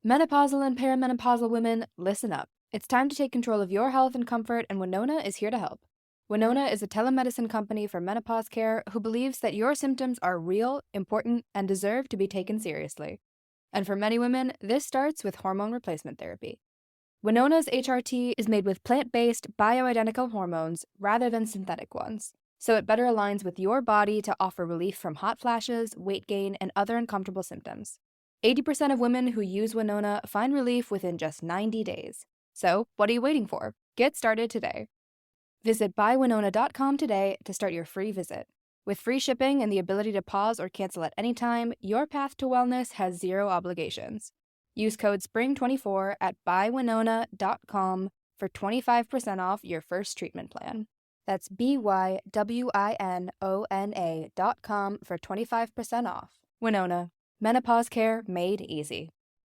Menopausal and perimenopausal women, listen up. It's time to take control of your health and comfort, and Winona is here to help. Winona is a telemedicine company for menopause care who believes that your symptoms are real, important, and deserve to be taken seriously. And for many women, this starts with hormone replacement therapy. Winona's HRT is made with plant-based, bioidentical hormones rather than synthetic ones, so it better aligns with your body to offer relief from hot flashes, weight gain, and other uncomfortable symptoms. 80% of women who use Winona find relief within just 90 days. So, what are you waiting for? Get started today. Visit buywinona.com today to start your free visit. With free shipping and the ability to pause or cancel at any time, your path to wellness has zero obligations. Use code SPRING24 at buywinona.com for 25% off your first treatment plan. That's BYWINONA.com for 25% off. Winona. Menopause care made easy.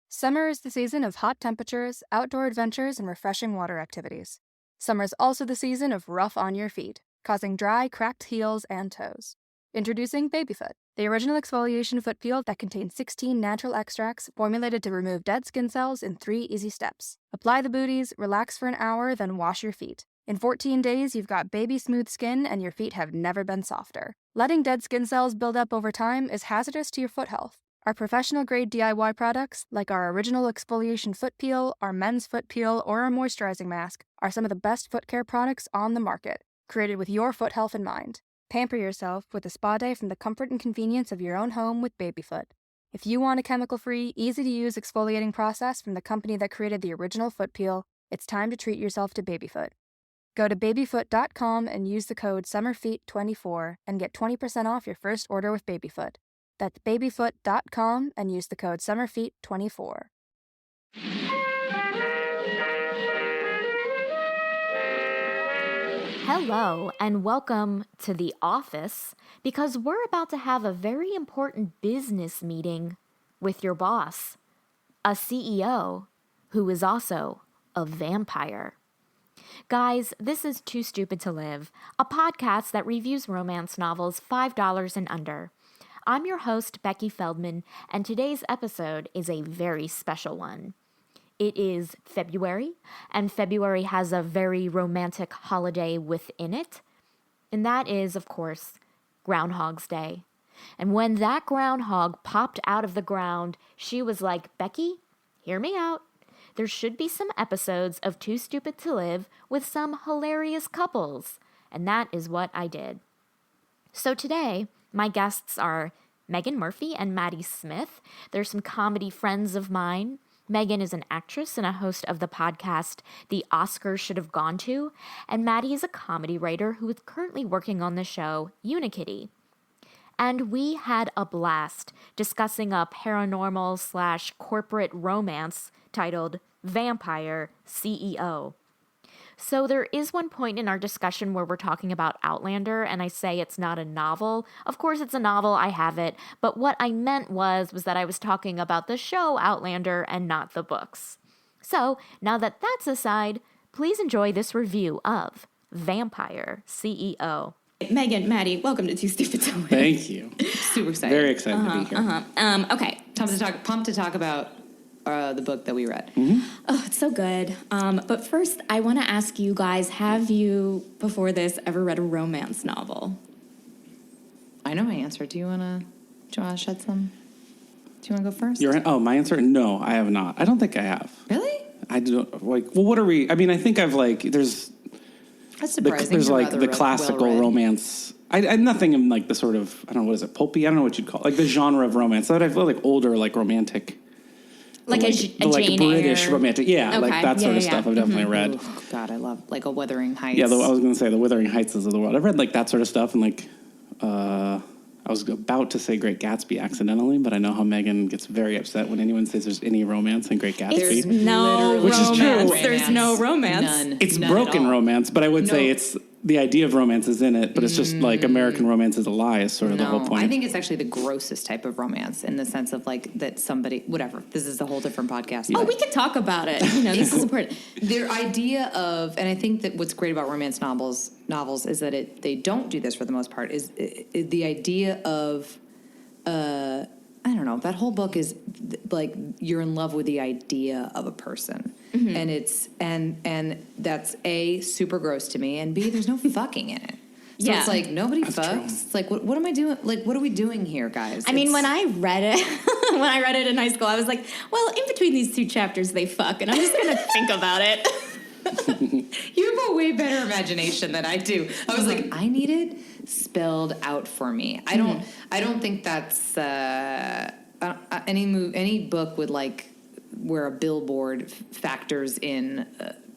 Summer is the season of hot temperatures, outdoor adventures, and refreshing water activities. Summer is also the season of rough on your feet, causing dry, cracked heels and toes. Introducing Babyfoot, the original exfoliation foot peel that contains 16 natural extracts formulated to remove dead skin cells in 3 easy steps. Apply the booties, relax for an hour, then wash your feet. In 14 days, you've got baby smooth skin and your feet have never been softer. Letting dead skin cells build up over time is hazardous to your foot health. Our professional-grade DIY products, like our original exfoliation foot peel, our men's foot peel, or our moisturizing mask, are some of the best foot care products on the market, created with your foot health in mind. Pamper yourself with a spa day from the comfort and convenience of your own home with Babyfoot. If you want a chemical-free, easy-to-use exfoliating process from the company that created the original foot peel, it's time to treat yourself to Babyfoot. Go to babyfoot.com and use the code SUMMERFEET24 and get 20% off your first order with Babyfoot. That's babyfoot.com and use the code SUMMERFEET24. Hello, and welcome to the office, because we're about to have a very important business meeting with your boss, a CEO who is also a vampire. Guys, this is Too Stupid to Live, a podcast that reviews romance novels $5 and under. I'm your host, Becky Feldman, and today's episode is a very special one. It is February, and February has a very romantic holiday within it, and that is, of course, Groundhog's Day. And when that groundhog popped out of the ground, she was like, Becky, hear me out. There should be some episodes of Too Stupid to Live with some hilarious couples, and that is what I did. So today, my guests are Meghann Murphy and Matty Smith. They're some comedy friends of mine. Meghann is an actress and a host of the podcast The Oscars Should Have Gone To, and Matty is a comedy writer who is currently working on the show Unikitty. And we had a blast discussing a paranormal/corporate romance titled Vampire CEO. So there is one point in our discussion where we're talking about Outlander, and I say it's not a novel. Of course, it's a novel. I have it. But what I meant was that I was talking about the show Outlander and not the books. So now that that's aside, please enjoy this review of Vampire CEO. Meghann, Matty, welcome to Too Stupid to Live. Thank you. Super excited. Very excited to be here. Okay, pumped to talk about the book that we read. Mm-hmm. Oh, it's so good. But first, I want to ask you guys, have you, before this, ever read a romance novel? I know my answer. Do you want to shed some? Do you want to go first? My answer? No, I have not. I don't think I have. Really? I don't, what are we, I mean, I think I've there's... That's surprising. There's the classical romance. I nothing in the sort of, I don't know, what is it, pulpy? I don't know what you'd call it. The genre of romance. That I feel older, romantic. Like a Jane British Eyre. romantic. Yeah, Okay. that sort of stuff I've definitely read. Oh, God, I love a Wuthering Heights. Yeah, I was going to say the Wuthering Heights of the world. I've read that sort of stuff and I was about to say Great Gatsby accidentally, but I know how Meghann gets very upset when anyone says there's any romance in Great Gatsby. There's no Which romance. is true. There's no romance. None. It's None broken at all. romance, but I would say it's the idea of romance is in it, but it's just American romance is a lie is sort of the whole point. I think it's actually the grossest type of romance in the sense of that somebody, whatever, this is a whole different podcast. Oh, we can talk about it. This is important. Their idea of, and I think that what's great about romance novels is that they don't do this for the most part, is the idea of I don't know. That whole book is like you're in love with the idea of a person, and it's and that's A, super gross to me, and B, there's no fucking in it. So Yeah. it's like nobody fucks. true. It's like what am I doing? Like what are we doing here, guys? I mean, It's- when I read it, when I read it in high school, I was like, well, in between these two chapters, they fuck, and I'm just gonna think about it. you have a way better imagination than I do. I was like, I need it spelled out for me. I don't think that's any book with like where a billboard factors in,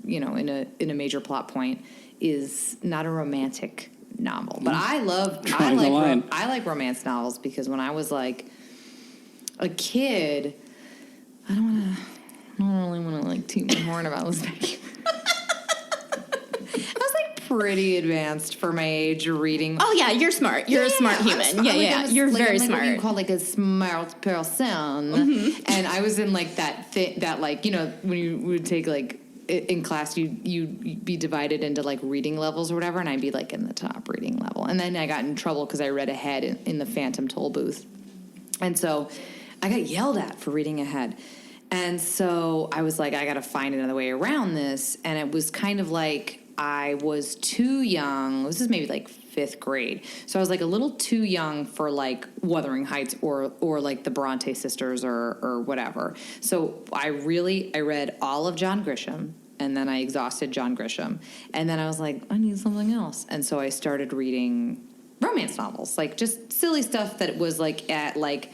in a major plot point is not a romantic novel. But I like romance novels because when I was like a kid, I don't really want to like toot my horn about this. I was like pretty advanced for my age reading. Oh yeah, you're smart. You're a smart human. Yeah. You're very I'm smart. What you call like a smart person. And I was in like that thing that like when you would take like in class you'd be divided into like reading levels or whatever, and I'd be like in the top reading level. And then I got in trouble because I read ahead in the Phantom Toll booth, and so I got yelled at for reading ahead. And so I was like, I got to find another way around this. And it was kind of like I was too young. This is maybe like 5th grade. So I was like a little too young for like Wuthering Heights or like the Bronte sisters or whatever. So I read all of John Grisham, and then I exhausted John Grisham. And then I was like, I need something else. And so I started reading romance novels, like just silly stuff that was like at like,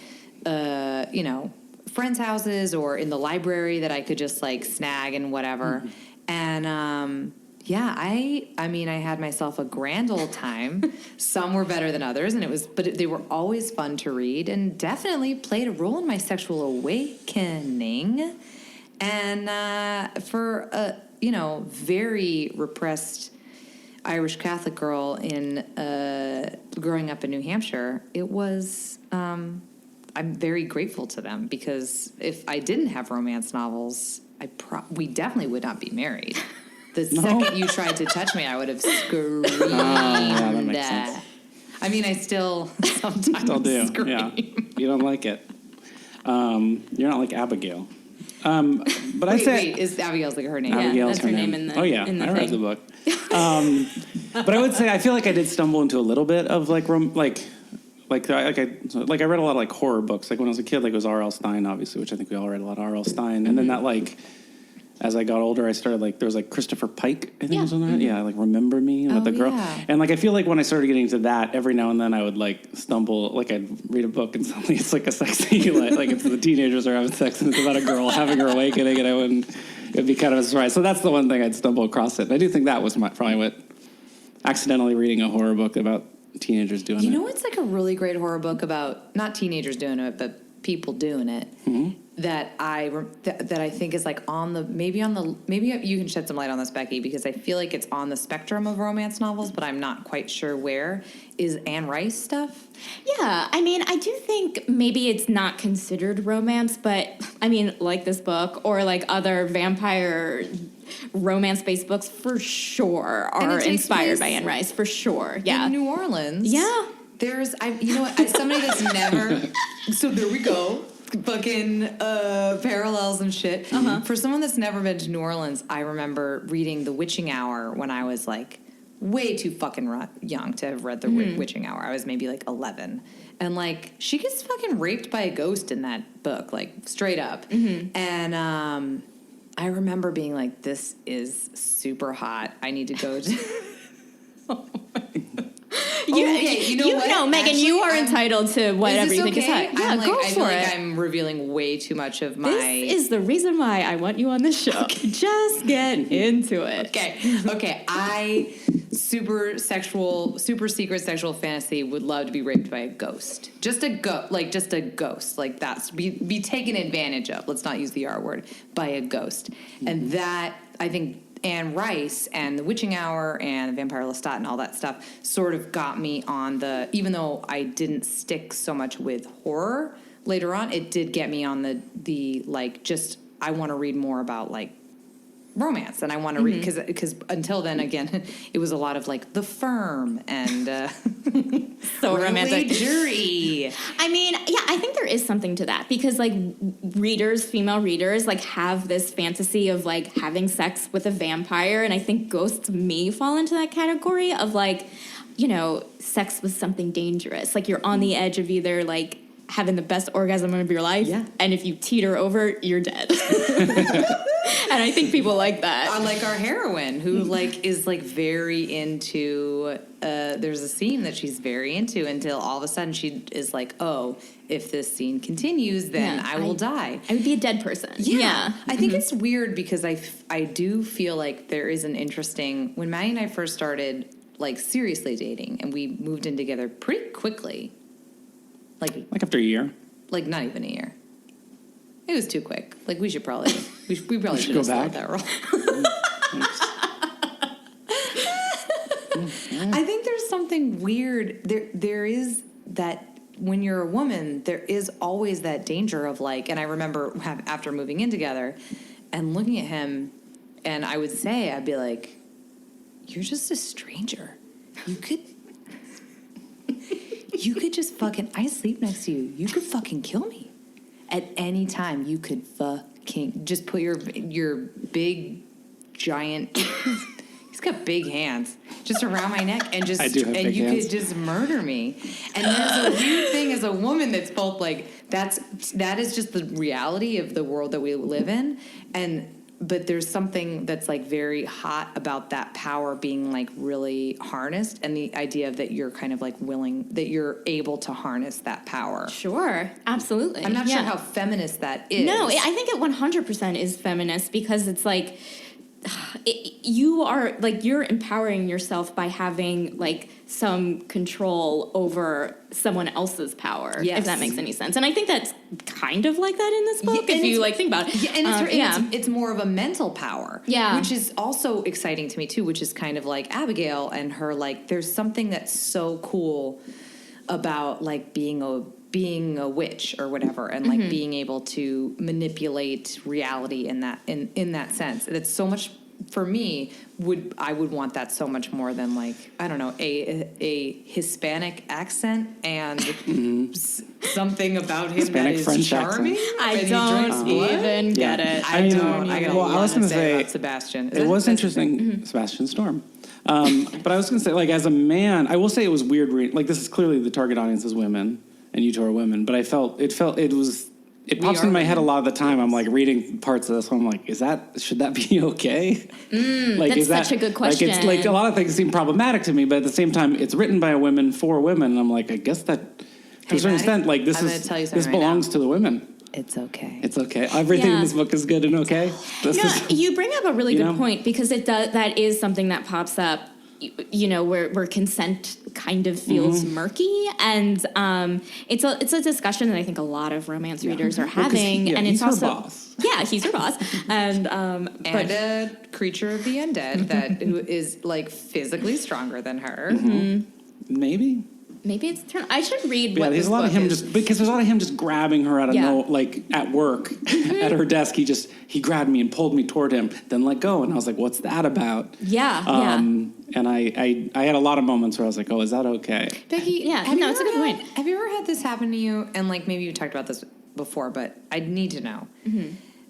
friends' houses or in the library that I could just like snag and whatever. And I mean, I had myself a grand old time. Some were better than others, but they were always fun to read and definitely played a role in my sexual awakening. And for a very repressed Irish Catholic girl in growing up in New Hampshire, it was. I'm very grateful to them because if I didn't have romance novels, we definitely would not be married. The second you tried to touch me, I would have screamed. Yeah, that makes sense. I mean, I still sometimes Still do. scream. Yeah. You don't like it. You're not like Abigail. But I'd say Wait, is Abigail's like her name? Abigail's that's her name in the- Oh yeah, in the I read thing. the book. But I would say I feel like I did stumble into a little bit of like I read a lot of like horror books. Like when I was a kid, like it was R.L. Stine, obviously, which I think we all read a lot of R.L. Stine. And then that like, as I got older, I started like there was like Christopher Pike, I think was on that. Yeah, like Remember Me with the girl. yeah. And like I feel like when I started getting into that, every now and then I would like stumble, like I'd read a book and suddenly it's like a sex scene, like it's the teenagers are having sex and it's about a girl having her awakening, and it'd be kind of a surprise. So that's the one thing I'd stumble across it. And I do think that was probably what accidentally reading a horror book about teenagers doing it. You know what's like a really great horror book about not teenagers doing it, but people doing it that I think is like maybe you can shed some light on this, Becky, because I feel like it's on the spectrum of romance novels, but I'm not quite sure where. Is Anne Rice stuff? Yeah, I mean, I do think maybe it's not considered romance, but I mean, like this book or like other vampire romance-based books for sure are takes inspired place by Anne Rice, for sure. Yeah. In New Orleans. Yeah. Somebody that's never. So there we go. Fucking parallels and shit. For someone that's never been to New Orleans, I remember reading The Witching Hour when I was like way too fucking young to have read The Witching Hour. I was maybe like 11. And like she gets fucking raped by a ghost in that book, like straight up. And I remember being like, this is super hot. I need to go to... You know, Megan, you are entitled to whatever you think is hot. Yeah, go I for feel it. like I'm revealing way too much of my... This is the reason why I want you on this show. Just get into it. Okay. I super secret sexual fantasy would love to be raped by a ghost. Just a ghost. Like that's be taken advantage of. Let's not use the R word, by a ghost. And that, I think, Anne Rice and The Witching Hour and Vampire Lestat and all that stuff sort of got me on even though I didn't stick so much with horror later on, it did get me on the like, just, I want to read more about like romance, and I want to read because until then, again, it was a lot of like The Firm and So romantic. Jury. I mean, yeah, I think there is something to that because like female readers like have this fantasy of like having sex with a vampire, and I think ghosts may fall into that category of like, you know, sex with something dangerous. Like you're on the edge of either like having the best orgasm of your life, and if you teeter over, you're dead. And I think people like that. Like our heroine, who like is like very into. There's a scene that she's very into until all of a sudden she is like, "Oh, if this scene continues, then I will die." I would be a dead person. Yeah. I think it's weird because I do feel like there is an interesting when Matty and I first started like seriously dating, and we moved in together pretty quickly. Like after a year. Like not even a year. It was too quick. Like we probably should go have back. slowed that roll. I think there's something weird. There is that when you're a woman, there is always that danger of like. And I remember after moving in together, and looking at him, and I'd be like, "You're just a stranger. You could just fucking. I sleep next to you. You could fucking kill me." At any time, you could fucking just put your big, giant. He's got big hands just around my neck, and I do have big hands. could just murder me. And there's a weird thing as a woman that's both like that is just the reality of the world that we live in, but there's something that's like very hot about that power being like really harnessed, and the idea that you're kind of like willing, that you're able to harness that power. Sure, absolutely. I'm not sure how feminist that is. No, I think it 100% is feminist because it's like you are like you're empowering yourself by having like some control over someone else's power, if that makes any sense. And I think that's kind of like that in this book, if you like think about it. Yeah, and it's more of a mental power, which is also exciting to me too, which is kind of like Abigail and her, like there's something that's so cool about like being a witch or whatever, and like being able to manipulate reality in that sense. It's so much for me. I would want that so much more than like, I don't know, a Hispanic accent and something about him Hispanic that is French charming. I don't even get it. I was going to say about Sebastian. It was interesting, Sebastian Storm. But I was going to say, like, as a man, I will say it was weird. Like, this is clearly the target audience is women, and you two are women. But it pops into my head a lot of the time. I'm like reading parts of this one. I'm like, should that be okay? Like, that's such a good question. Like, it's like a lot of things seem problematic to me, but at the same time, it's written by a woman for women. And I'm like, I guess that to a certain extent, like this belongs to the women. It's okay. It's okay. Everything in this book is good and okay. You bring up a really good point because that is something that pops up, you know, where consent kind of feels murky, and it's a discussion that I think a lot of readers are having, and it's also her boss. Yeah, he's her boss, and but a creature of the undead who is like physically stronger than her. Maybe it's turn. I should read. Yeah, what there's this a lot of him is. because there's a lot of him just grabbing her out of like at work at her desk. He grabbed me and pulled me toward him, then let go, and I was like, "What's that about?" Yeah. And I had a lot of moments where I was like, "Oh, is that okay?" Becky, it's a good point. Have you ever had this happen to you? And like maybe you talked about this before, but I need to know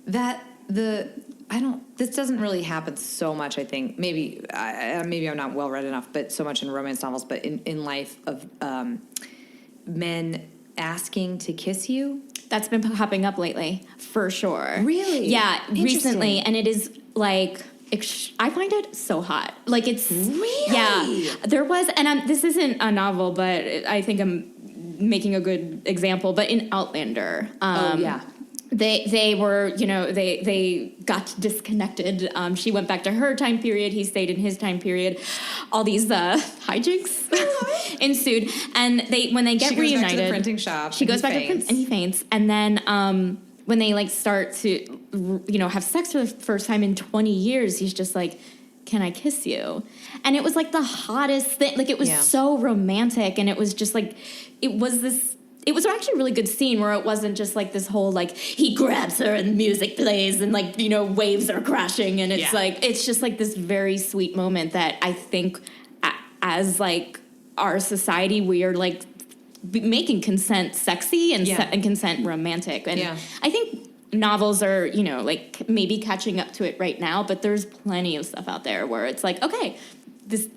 that this doesn't really happen so much, I think. Maybe I'm not well read enough, but so much in romance novels, but in life of men asking to kiss you. That's been popping up lately, for sure. Really? Yeah, recently, and it is like I find it so hot. Like it's really, yeah. There was, and this isn't a novel, but I think I'm making a good example. But in Outlander, They were, you know, they got disconnected. She went back to her time period. He stayed in his time period. All these hijinks ensued. And when they get reunited, goes back to the printing shop. She goes back to print, and he faints. And then when they like start to, you know, have sex for the first time in 20 years, he's just like, "Can I kiss you?" And it was like the hottest thing. Like it was so romantic, and it was just like, it was this it was actually a really good scene where it wasn't just like this whole like he grabs her and music plays and like, you know, waves are crashing and it's like it's just like this very sweet moment that I think as like our society we are like making consent sexy and and consent romantic, and I think novels are, you know, like maybe catching up to it right now, but there's plenty of stuff out there where it's like, okay, this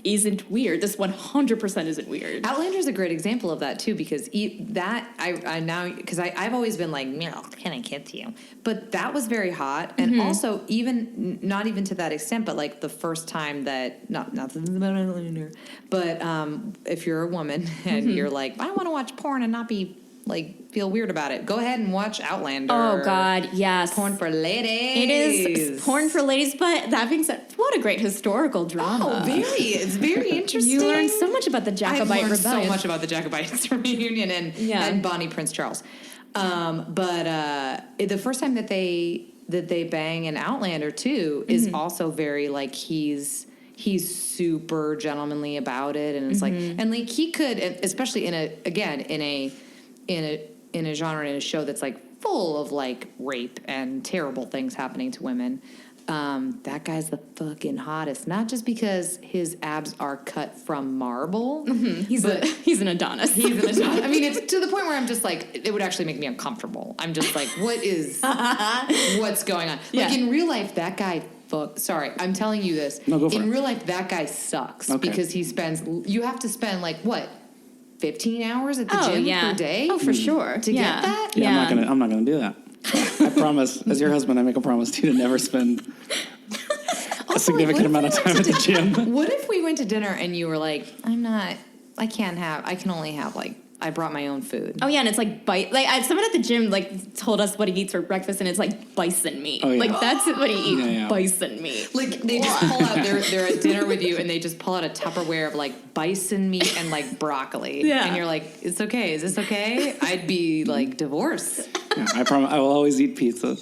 isn't weird. This 100% isn't weird. Outlander's a great example of that too, because I now, because I've always been like, can I kiss you? But that was very hot, and also even not even to that extent, but like the first time that not but if you're a woman and you're like, I want to watch porn and not be like feel weird about it, go ahead and watch Outlander. Oh God, yes. Porn for ladies. It is porn for ladies, but that being said, what a great historical drama. Oh, it's very interesting. You learned so much about the Jacobite Rebellion. So much about the Jacobites reunion and Bonnie Prince Charles. But the first time that they bang in Outlander too is also very like he's super gentlemanly about it, and it's like, and like he could, especially in a genre, in a show that's like full of like rape and terrible things happening to women. That guy's the fucking hottest, not just because his abs are cut from marble. He's an Adonis. He's an Adonis. I mean, it's to the point where I'm just like, it would actually make me uncomfortable. I'm just like, what's going on? Like in real life, that guy. Sorry, I'm telling you this. No, go for it. In real life, that guy sucks because you have to spend like what? 15 hours at the gym per day? Oh, for sure. To get that? Yeah, I'm not gonna do that. I promise, as your husband, I make a promise to you to never spend a significant amount of time at the gym. What if we went to dinner and you were like, I can only have like, I brought my own food. Oh yeah, and it's like someone at the gym like told us what he eats for breakfast, and it's like bison meat. Oh, yeah. Like that's what he eats, bison meat. Like they just pull out, they're at dinner with you, and they just pull out a Tupperware of like bison meat and like broccoli. Yeah. And you're like, it's okay. Is this okay? I'd be like divorced. Yeah, I promise. I will always eat pizza.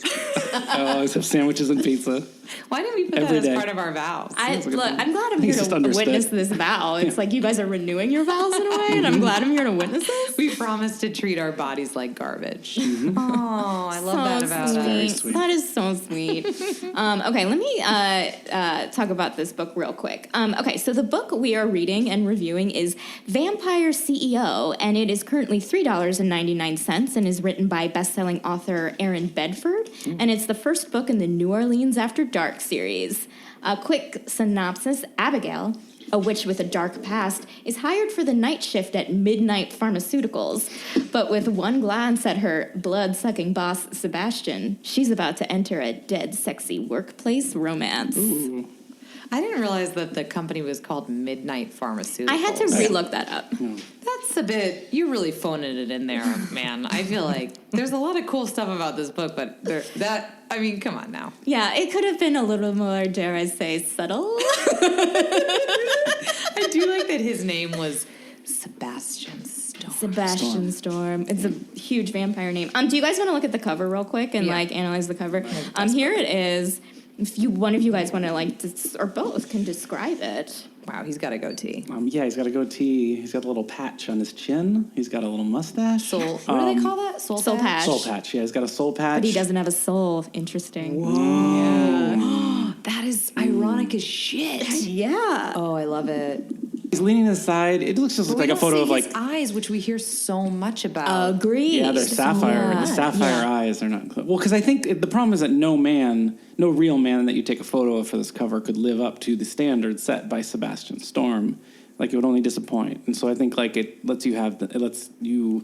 I will always have sandwiches and pizza. Why didn't we put Every that day. as part of our vows? I'm glad I'm here just to understood. witness this vow. It's like you guys are renewing your vows in a way, and I'm glad I'm here to witness this. We promised to treat our bodies like garbage. Oh, I love that about us. Sweet. That is so sweet. Okay, let me talk about this book real quick. Okay, so the book we are reading and reviewing is Vampire CEO, and it is currently $3.99 and is written by best-selling author Aaron Bedford, and it's the first book in the New Orleans After Dark series. A quick synopsis: Abigail, a witch with a dark past, is hired for the night shift at Midnight Pharmaceuticals. But with one glance at her blood-sucking boss, Sebastian, she's about to enter a dead sexy workplace romance. Ooh. I didn't realize that the company was called Midnight Pharmaceuticals. I had to re-look that up. That's a bit, you're really phoning it in there, man. I feel like there's a lot of cool stuff about this book, but I mean, come on now. Yeah, it could have been a little more, dare I say, subtle. I do like that his name was Sebastian Storm. Sebastian Storm. It's a huge vampire name. Do you guys want to look at the cover real quick and like analyze the cover? Here it is. If one of you guys want to or both can describe it. Wow, he's got a goatee. Yeah, he's got a goatee. He's got a little patch on his chin. He's got a little mustache. What do they call that? Soul patch? Soul patch. Yeah, he's got a soul patch. But he doesn't have a soul. Interesting. Whoa. Yeah. That is ironic as shit. Yeah. Oh, I love it. He's leaning aside. It looks just like a photo of like his eyes, which we hear so much about. Agreed. Yeah, they're sapphire. Yeah. The sapphire eyes are not. Well, because I think the problem is that no real man that you take a photo of for this cover could live up to the standard set by Sebastian Storm. Like, it would only disappoint. And so I think like it lets you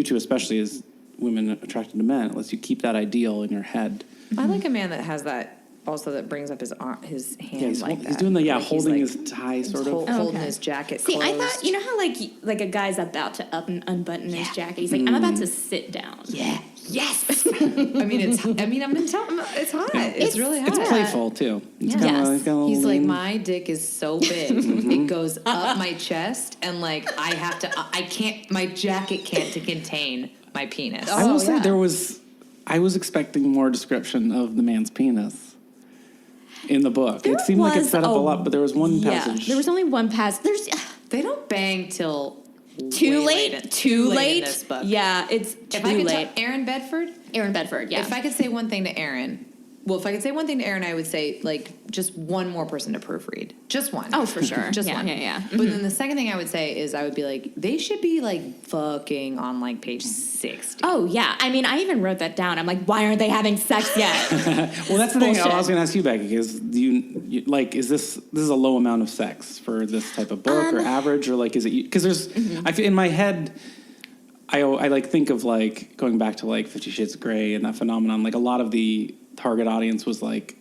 two especially as women attracted to men, it lets you keep that ideal in your head. I like a man that has that. Also, that brings up his hand He's like that. He's doing the like holding he's his tie sort of. holding his jacket. See, closed. I thought, you know how like a guy's about to up and unbutton his jacket. He's like, I'm about to sit down. Yeah. Yes. I'm gonna tell him it's hot. It's really hot. It's playful too. It's Yes. kinda, it's got a little He's like, lean. my dick is so big, it goes up my chest, and like my jacket can't to contain my penis. I will say I was expecting more description of the man's penis in the book. It seemed like it set up a lot, but there was one passage. There was only one passage. They don't bang till Too way late. too late in this book. Yeah, it's If I too could late. tell Aaron Bedford, Aaron Bedford. Yeah. if I could say one thing to Aaron, I would say like just one more person to proofread, just one. Oh, for sure. Just Yeah, one. yeah. But then the second thing I would say is I would be like, they should be like fucking on like page 60. Oh yeah. I mean, I even wrote that down. I'm like, why aren't they having sex yet? Well, that's the thing I Bullshit. was going to ask you, Becky, is do you like, is this is a low amount of sex for this type of book or average, or like, is it, because there's, I feel in my head, I like think of like going back to like 50 Shades of Grey and that phenomenon. Like a lot of the target audience was like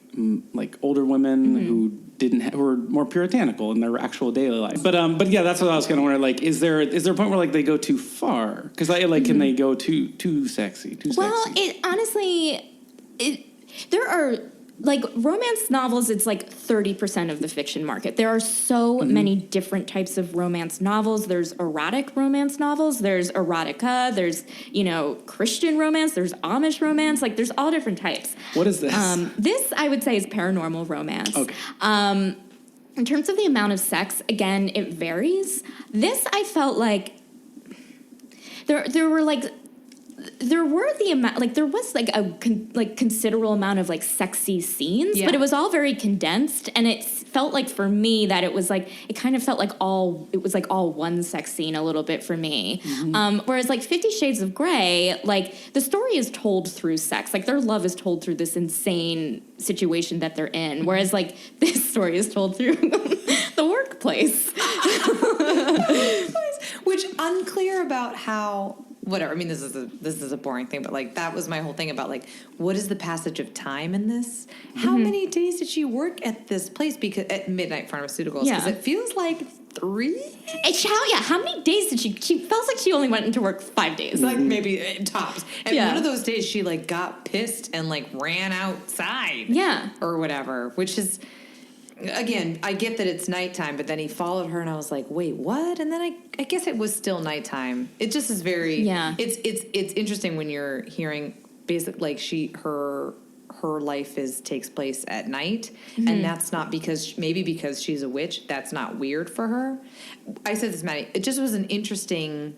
older women who who were more puritanical in their actual daily life. But yeah, that's what I was kind of wondering. Like, is there a point where like they go too far? Because I like, can they go too sexy? Well, it honestly, there are like romance novels. It's like 30% of the fiction market. There are so many different types of romance novels. There's erotic romance novels. There's erotica. There's Christian romance. There's Amish romance. Like there's all different types. What is this? This I would say is paranormal romance. Okay. In terms of the amount of sex, again, it varies. This I felt like there was like a considerable amount of like sexy scenes, Yeah. but it was all very condensed, and it felt like for me that it was like it kind of felt like all one sex scene a little bit for me. Whereas like 50 Shades of Grey, like the story is told through sex, like their love is told through this insane situation that they're in. Whereas like this story is told through the workplace. Which unclear about how whatever. I mean, this is a boring thing, but like that was my whole thing about like what is the passage of time in this? How many days did she work at this place? Because at Midnight Pharmaceuticals, because it feels like 3. How many days did she feels like she only went into work 5 days. Like maybe tops. And one of those days she like got pissed and like ran outside. Yeah. Or whatever, which is, again, I get that it's nighttime, but then he followed her and I was like, wait, what? And then I guess it was still nighttime. It just is very, it's interesting when you're hearing basically like her life takes place at night, and that's not because she's a witch. That's not weird for her. I said this, Matty. It just was an interesting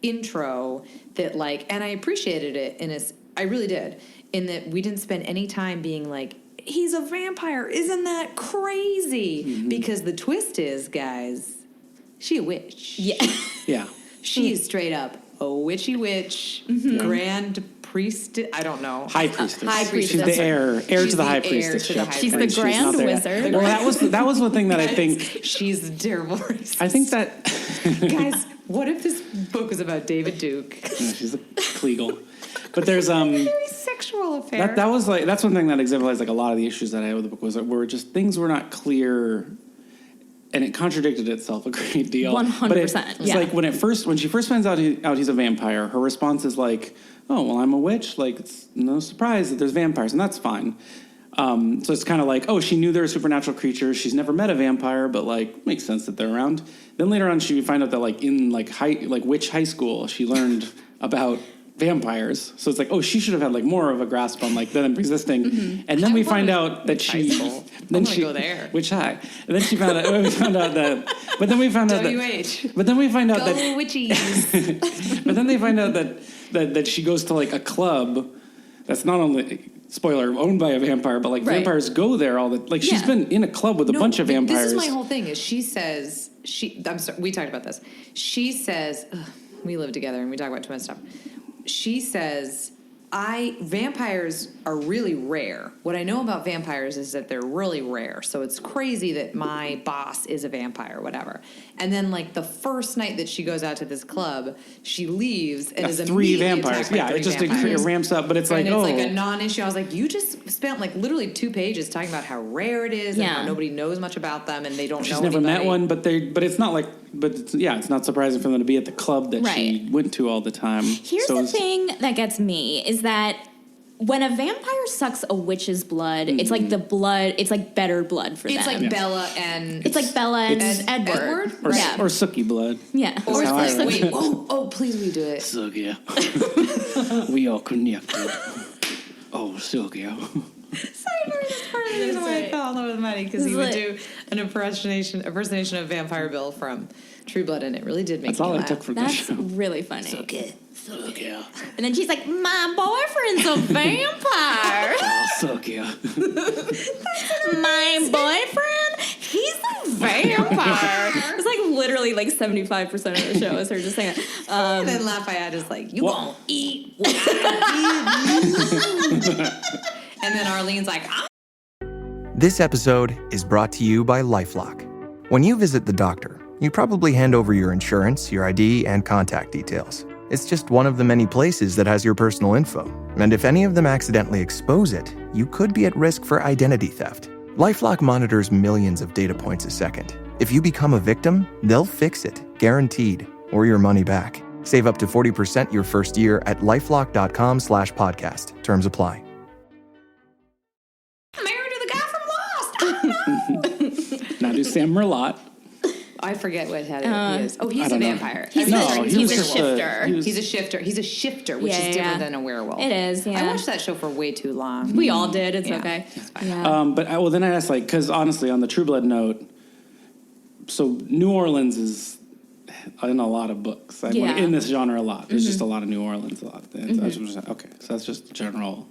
intro that like, and I appreciated it I really did, in that we didn't spend any time being like, he's a vampire. Isn't that crazy? Because the twist is, guys, she a witch. Yeah. Yeah. She is straight up a witchy witch, grand priestess. I don't know. High priestess. High priestess. She's the heir She's to the high heir priestess. to the high She's the priestess. grand not there. wizard. Well, that was one thing that I think. She's a terrible racist. I think that Guys, what if this book was about David Duke? she's a Kleagle. But there's Very sexual affair. that was like, that's one thing that exemplifies like a lot of the issues that I had with the book was that were just things were not clear, and it contradicted itself a great deal. 100%, But it's yeah. like when she first finds out he's a vampire, her response is like, oh well, I'm a witch, like it's no surprise that there's vampires, and that's fine. So it's kind of like, oh, she knew there were supernatural creatures. She's never met a vampire, but like makes sense that they're around. Then later on, she find out that like in like witch high school, she learned about vampires. So it's like, oh, she should have had like more of a grasp on like them existing. And then we find out that go there. Witch high. And then she found out. We found out that. But then we found out that. WH. But then we find out Go that. witchies. But then they find out that she goes to like a club that's not only, spoiler, owned by a vampire, but like vampires go there all the, like she's been in a club with a bunch of vampires. This is my whole thing is she says, I'm sorry, we talked about this. She says, we live together and we talk about too much stuff. She says, vampires are really rare. What I know about vampires is that they're really rare. So it's crazy that my boss is a vampire, whatever. And then, like, the first night that she goes out to this club, she leaves and is 3 immediately vampires. attacked by Yeah, 3 it just vampires. it ramps up, but it's And like, it's like a non-issue. I was like, you just spent like literally 2 pages talking about how rare it is and how nobody knows much about them and they don't know she's never anybody. met one, but it's not like, it's not surprising for them to be at the club that she went to all the time. Here's the thing that gets me is that when a vampire sucks a witch's blood, it's like the blood, it's like better blood for them. It's like Bella and... It's like Bella and Edward. Or Sookie blood. Yeah. Or how I read wait, oh, please will you do it? Sookie. We are connected. Oh, Sookie. Sorry, Part of the reason why I fell in love with Matty, because he would do an impersonation of Vampire Bill from True Blood, and it really did make That's me all I laugh. took from the That's show. really funny. So good. Yeah. And then she's like, my boyfriend's a vampire. Oh, suck yeah. My boyfriend, he's a vampire. It's like literally like 75% of the show is her just saying it. And then Lafayette is like, you What? gonna eat what I give you. And then Arlene's like, This episode is brought to you by LifeLock. When you visit the doctor, you probably hand over your insurance, your ID, and contact details. It's just one of the many places that has your personal info. And if any of them accidentally expose it, you could be at risk for identity theft. LifeLock monitors millions of data points a second. If you become a victim, they'll fix it, guaranteed, or your money back. Save up to 40% your first year at lifelock.com/podcast. Terms apply. married to the guy from Lost. I don't know. Now do Sam Merlot. I forget what he is. Oh, I he's a don't know. vampire. He's No, a he was shifter. He's a shifter. He's a shifter, which is different than a werewolf. It is, yeah. I watched that show for way too long. We all did. It's Yeah, okay. it's fine. Yeah. But then I asked, like, because honestly, on the True Blood note, so New Orleans is in a lot of books. Yeah. In this genre, a lot. There's just a lot of New Orleans, a lot. Okay, so that's just the general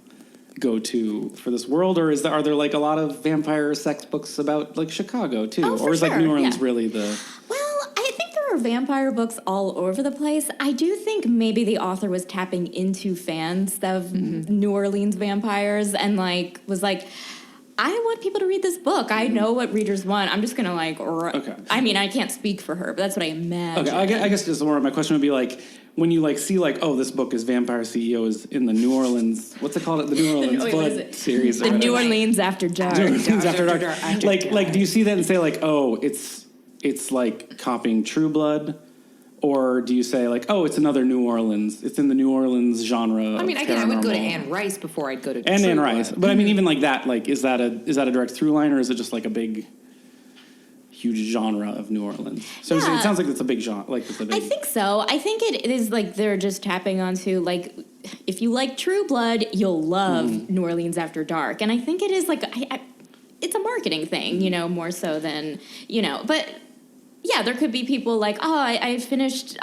go-to for this world, or are there like a lot of vampire sex books about like Chicago too, Oh, for or is like sure, New Orleans yeah. really the? Well, I think there are vampire books all over the place. I do think maybe the author was tapping into fans of New Orleans vampires and like was like, I want people to read this book. I know what readers want. I'm just gonna like. Okay. I mean, I can't speak for her, but that's what I imagine. Okay, I guess just more of my question would be like, when you like see like, oh, this book is Vampire CEO is in the New Orleans, what's it called? The New Orleans Wait, what is Blood it? series. or The New whatever. Orleans After Dark. New Orleans After Dark. After Like Dark. do you see that and say like, oh, it's like copying True Blood, or do you say like, oh, it's another New Orleans? It's in the New Orleans genre. I mean, of again, I would go to paranormal. Anne Rice before I'd go to And True Anne Blood. Rice, but I mean, even like that, like is that a direct through line, or is it just like a big, huge genre of New Orleans? So Yeah. it sounds like it's a big genre. Like it's a big. I think so. I think it is like they're just tapping onto like, if you like True Blood, you'll love New Orleans After Dark, and I think it is like it's a marketing thing, you know, more so than but. Yeah, there could be people like, oh, I finished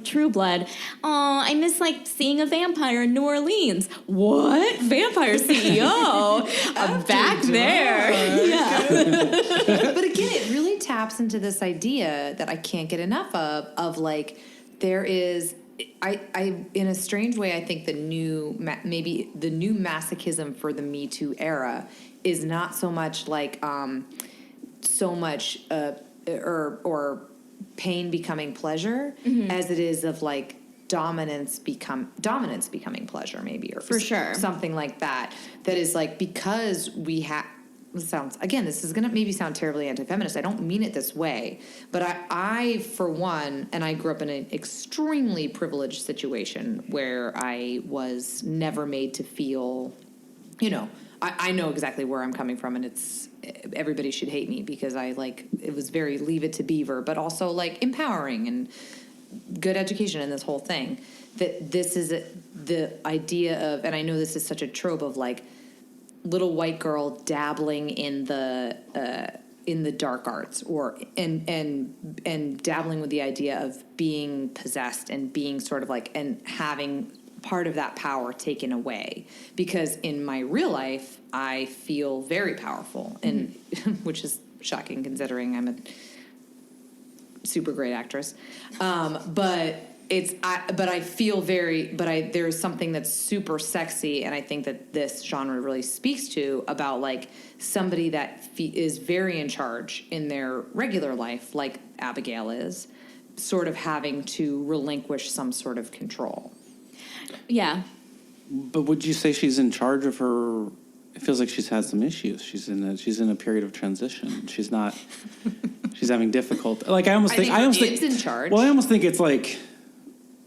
True Blood. Oh, I miss like seeing a vampire in New Orleans. What? Vampire CEO? I'm back there. Yeah. But again, it really taps into this idea that I can't get enough of like, there is, I in a strange way, I think maybe the new masochism for the Me Too era is not so much like, or pain becoming pleasure as it is of like dominance becoming pleasure, maybe, or For sure. something like that is like, because we have sounds, again, this is gonna maybe sound terribly anti-feminist. I don't mean it this way, but I for one, and I grew up in an extremely privileged situation where I was never made to feel, I know exactly where I'm coming from, and it's, everybody should hate me because it was very Leave It to Beaver, but also like empowering and good education and this whole thing. That this is the idea of, and I know this is such a trope of like little white girl dabbling in the dark arts, or and dabbling with the idea of being possessed and being sort of like, and having part of that power taken away, because in my real life I feel very powerful, and which is shocking considering I'm a super great actress, but I feel there's something that's super sexy, and I think that this genre really speaks to about like somebody that is very in charge in their regular life, like Abigail is, sort of having to relinquish some sort of control. Yeah. But would you say she's in charge of her? It feels like she's had some issues. She's in a period of transition. She's not. She's having difficulty. Like I almost think in charge. Well, I almost think it's like.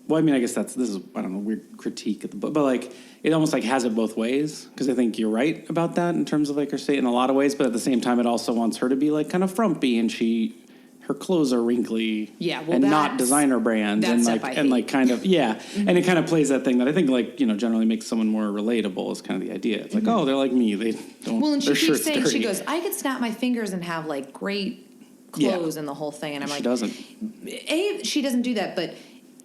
Well, I mean, I guess this is, I don't know, weird critique of the book, but like it almost like has it both ways, because I think you're right about that in terms of like her state in a lot of ways, but at the same time it also wants her to be like kind of frumpy, and her clothes are wrinkly, well, and not designer brand, that and stuff like I and hate. like kind of and it kind of plays that thing that I think like generally makes someone more relatable is kind of the idea. It's like oh they're like me, they don't. Well, and she their keeps shirt's saying dirty. she goes, I could snap my fingers and have like great clothes and the whole thing, and I'm she like, doesn't. She doesn't do that, but.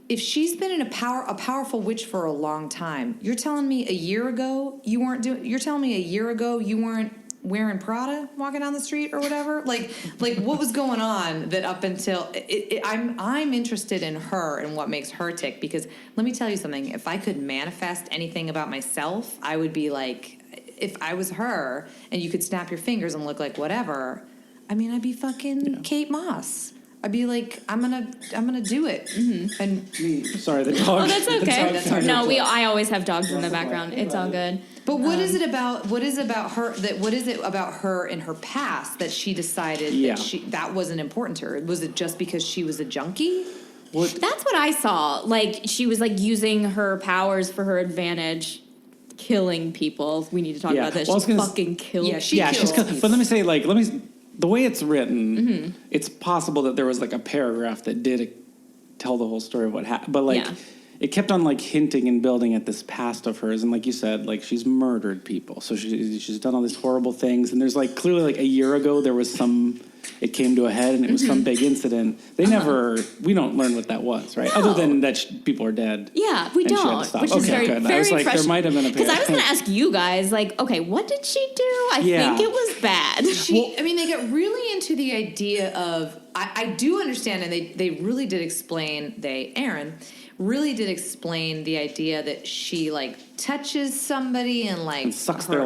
If she's been in a powerful witch for a long time, you're telling me a year ago you weren't doing. You're telling me a year ago you weren't wearing Prada walking down the street or whatever. Like what was going on that up until I'm interested in her and what makes her tick, because let me tell you something. If I could manifest anything about myself, I would be like, if I was her and you could snap your fingers and look like whatever. I mean, I'd be fucking Kate Moss. I'd be like, I'm gonna do it. And Sorry, the dog. Oh, that's the okay. dog- No, I always have dogs in the background. It's all good. But what is it about? What is it about her? What is it about her in her past that she decided that wasn't important to her? Was it just because she was a junkie? That's what I saw. Like, she was, like, using her powers for her advantage, killing people. We need to talk about this. Well, She fucking killed people. she's but let me say, like, the way it's written, it's possible that there was like a paragraph that did tell the whole story of what happened, but like it kept on like hinting and building at this past of hers, and like you said, like she's murdered people, so she's done all these horrible things, and there's like clearly like a year ago there was it came to a head, and it was some big incident. We don't learn what that was, right? No. Other than that people are dead. Yeah, we and she had to don't. stop. Which is Okay, very, good. very I was like, fresh. there might have been a Because I was going to ask you guys, like, okay, what did she do? I think it was bad. They get really into the idea of. I do understand, and they really did explain. Aaron really did explain the idea that she like touches somebody and like And sucks their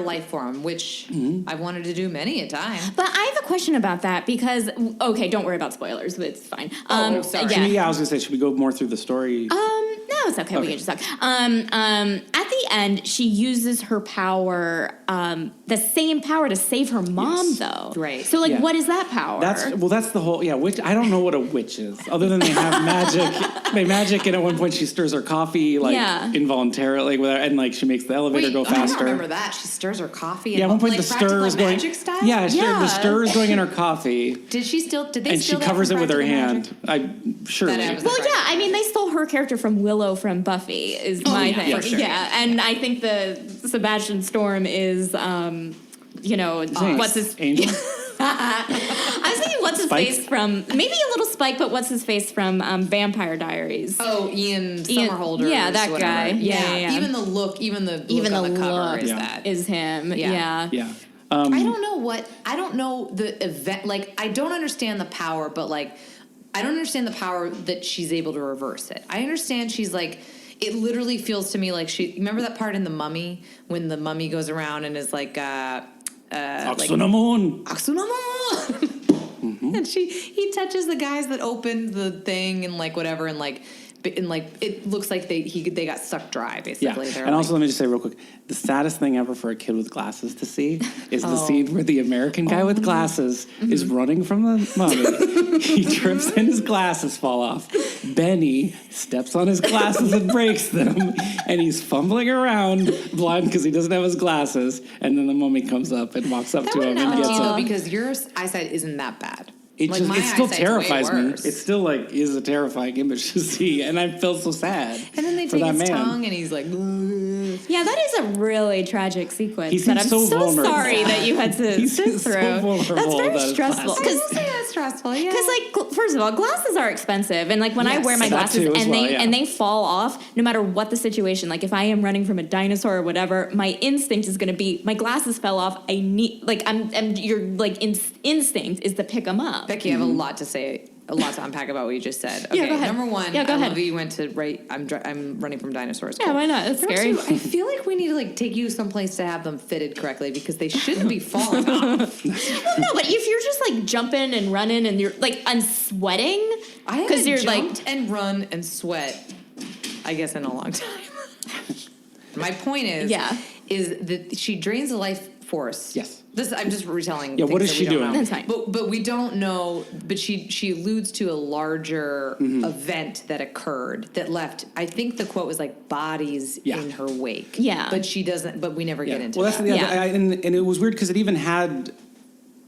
life for them, which I've wanted to do many a time. But I have a question about that because, okay, don't worry about spoilers. It's fine. Sorry. I was gonna say, should we go more through the story? No, it's okay. We can just talk. At the end, she uses her power, the same power to save her mom, though. Right. So, like, what is that power? That's the whole witch. I don't know what a witch is, other than they have magic. They magic, and at one point she stirs her coffee involuntarily, and like she makes the elevator go faster. I don't remember that. She stirs her coffee. At one point the stir is going. Magic style? The stir is going in her coffee. Did they steal And she that covers from it with her Practical hand. Magic? Surely. Well, yeah, I mean, they stole her character from Willow from Buffy, is my thing. for sure. Yeah, and I think the Sebastian Storm is, what's his... Angel? I was thinking what's his Spike? face from... Maybe a little Spike, but what's his face from Vampire Diaries? Oh, Ian Somerhalder. Yeah, that whatever. guy. Yeah. Even the look on the cover is that. Is him. Yeah. Yeah. I don't know the event. Like, I don't understand the power, but like, I don't understand the power that she's able to reverse it. I understand she's like, it literally feels to me like remember that part in The Mummy when the mummy goes around and is like, Oxunamun. And he touches the guys that opened the thing and like whatever and like it looks like they got sucked dry basically. Yeah. They're And like, also let me just say real quick, the saddest thing ever for a kid with glasses to see is the scene where the American guy with glasses is running from the mummy. He trips and his glasses fall off. Benny steps on his glasses and breaks them, and he's fumbling around blind because he doesn't have his glasses. And then the mummy comes up and walks up to him and gets him. because your eyesight isn't that bad. It still eyesight's terrifies way me. worse. It still like is a terrifying image to see, and I feel so sad. And then they for take that his man. tongue and he's like, ugh. Yeah, that is a really tragic sequence He that I'm seems so vulnerable. sorry that you had to He sit seems so through. vulnerable That's very about his stressful. glasses. I will say that's stressful, yeah. Because, like, first of all, glasses are expensive, and like when I Yes. wear my That glasses too, as and well, they yeah. and they fall off, no matter what the situation. Like if I am running from a dinosaur or whatever, my instinct is going to be my glasses fell off. I need your like instinct is to pick them up. Becky, I have a lot to say, a lot to unpack about what you just said. Okay, Yeah, go ahead. number one, Yeah, go I ahead. love that you went to I'm running from dinosaurs. Yeah, why not? It's Number scary. two, I feel like we need to like take you someplace to have them fitted correctly because they shouldn't be falling off. No, but if you're just like jumping and running and you're like unsweating, I haven't because you're jumped like and run and sweat, I guess, in a long time. My point is that she drains the life force. Yes. I'm just retelling. Yeah, things what is that she we don't doing? know. That's fine. But we don't know. But she alludes to a larger event that occurred that left. I think the quote was like bodies in her wake. Yeah. But she doesn't. But we never get into Well, that's that. the other, and it was weird because it even had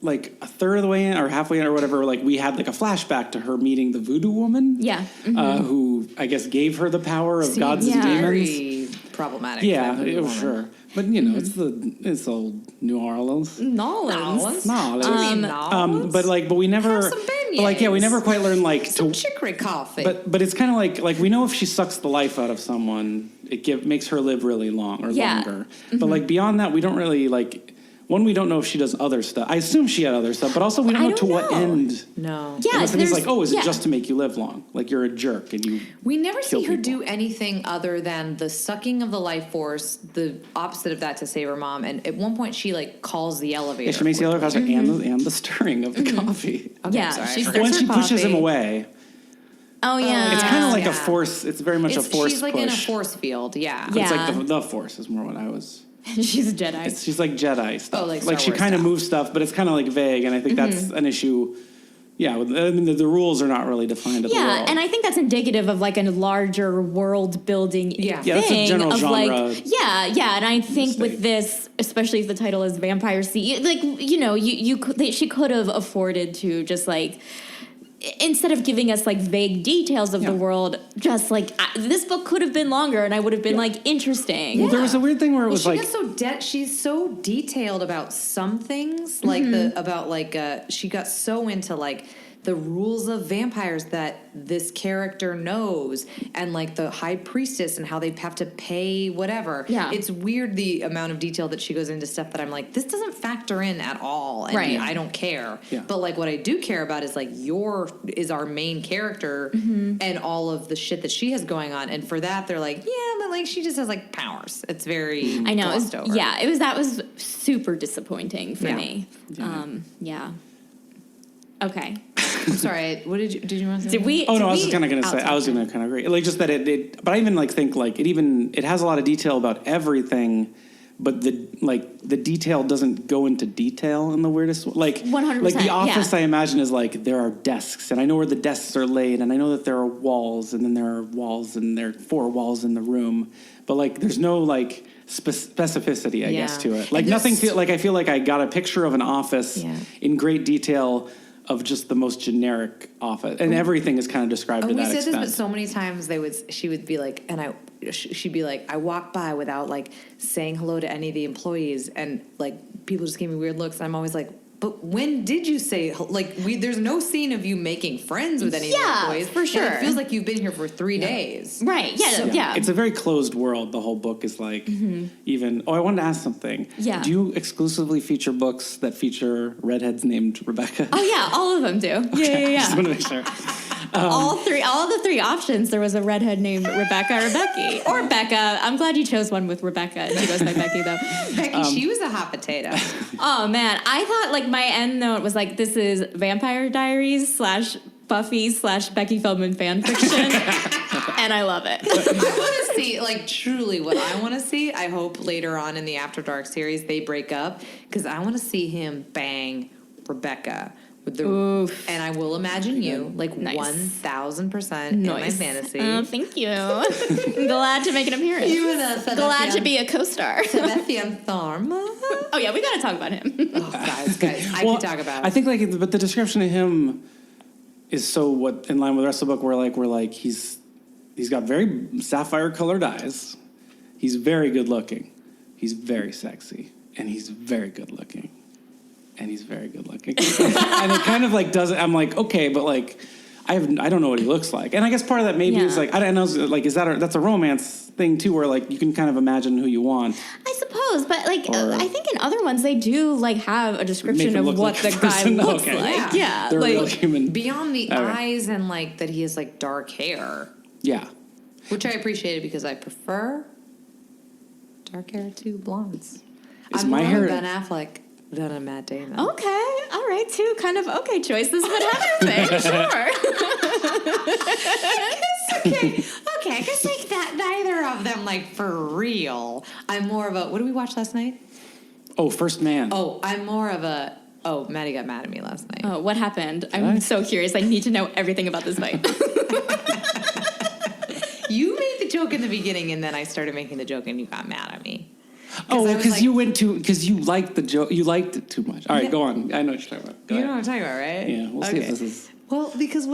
like a third of the way in or halfway in or whatever, like we had like a flashback to her meeting the voodoo woman. Yeah. Who I guess gave her the power of gods and demons. Very problematic. Yeah, sure. But you know, it's old New Orleans. Nolans. But we never, Have some beignets. we never quite learned like Some chicory coffee. But it's kind of like we know if she sucks the life out of someone, it makes her live really long or longer. But like beyond that, we don't really like. One, we don't know if she does other stuff. I assume she had other stuff, but also we don't know to what end. No. Yeah, It's like, is it just to make you live long? Like you're a jerk and you. We never see her people. do anything other than the sucking of the life force, the opposite of that to save her mom. And at one point, she like calls the elevator. Yeah, she makes the elevator faster and the stirring of the coffee. Okay, Yeah, sorry. she When stirs she her pushes coffee. him away, Oh, yeah. it's kind of like Yeah. a force. It's very much a force She's like push. in a force field. Yeah. Yeah. It's like the force is more what I was. She's a Jedi. She's like Jedi stuff. Oh, like Star she Wars kind of stuff. moves stuff, but it's kind of like vague, and I think that's an issue. Yeah, I mean the rules are not really defined. Of the world. And I think that's indicative of like a larger world building Yeah. thing Yeah, that's a general of genre like and I think with this, especially if the title is Vampire Sea, like she could have afforded to just like, instead of giving us like vague details of the world, just like this book could have been longer and I would have been like interesting. Well, there was a weird thing where it was she like got she's so detailed about some things, like she got so into like the rules of vampires that this character knows, and like the high priestess and how they have to pay whatever. Yeah. It's weird the amount of detail that she goes into stuff that I'm like, this doesn't factor in at all. And Right. I don't care. Yeah. But like what I do care about is like is our main character and all of the shit that she has going on. And for that they're like, yeah, but like she just has like powers. It's very I know. glossed over. That was super disappointing for Yeah. me. Okay. I'm sorry. What did you want to say? Did we? Oh no, did I was we- just kind of gonna say. I was gonna kind of agree. Like just that it. But I even like think like it has a lot of detail about everything, but the detail doesn't go into detail in the weirdest way. Like 100%, Like The Office, yeah. I imagine is like there are desks, and I know where the desks are laid, and I know that there are walls, and then there are walls, and there are 4 walls in the room. But like there's no like specificity, I guess, to it. Like nothing. I feel like I got a picture of an office in great detail. Of just the most generic office, and everything is kind of described to we that said extent. this, but so many times she would be like, she'd be like, I walk by without like saying hello to any of the employees, and like people just gave me weird looks. And I'm always like, but when did you say there's no scene of you making friends with any of the employees. for And sure. it feels like you've been here for 3 days. Right. Yeah. It's a very closed world. The whole book is like even. Oh, I wanted to ask something. Yeah. Do you exclusively feature books that feature redheads named Rebecca? Oh yeah, all of them do. Yeah. Just want to make sure. All the 3 options. There was a redhead named Rebecca or Becky or Becca. I'm glad you chose one with Rebecca. She goes by Becky though. Becky, she was a hot potato. Oh man, I thought like my end note was like, this is Vampire Diaries / Buffy / Becky Feldman fan fiction, and I love it. I want to see, like, truly what I want to see. I hope later on in the After Dark series they break up, because I want to see him bang Rebecca with the. Oof. And I will imagine you, like, Nice. 1,000% in my fantasy. Oh, thank you. I'm glad to make an appearance. You and the Glad to be a co-star. Sebastian Tharma. Oh yeah, we got to talk about him. Oh, guys, I could talk about. I think but the description of him is so what in line with the rest of the book. We're like he's got very sapphire colored eyes. He's very good looking. He's very sexy, and he's very good looking. And he's very good looking. And it kind of like does it. I'm like, okay, but like, I don't know what he looks like. And I guess part of that maybe is like, I don't know, like, that's a romance thing too, where like you can kind of imagine who you want. I suppose, but like I think in other ones they do like have a description of look what like the a guy person. looks Okay. like. Yeah, They're like real human. Beyond the All right. eyes and like that he has like dark hair, Yeah. which I appreciated because I prefer dark hair to blondes. Is I'm my more hair- of a Ben Affleck than a Matt Damon. okay, all right, two kind of okay choices, but Heather thing, sure. Okay, I guess like that. Neither of them, like for real. I'm more of a. What did we watch last night? Oh, First Man. Oh, I'm more of a. Oh, Matty got mad at me last night. Oh, what happened? I'm so curious. I need to know everything about this fight. You made the joke in the beginning, and then I started making the joke, and you got mad at me. Oh, I was because you went to because you liked the joke. You liked it too much. All right, go on. I know what you're talking about. Go You ahead. know what I'm talking about, right? Yeah, we'll see if this is. Well, because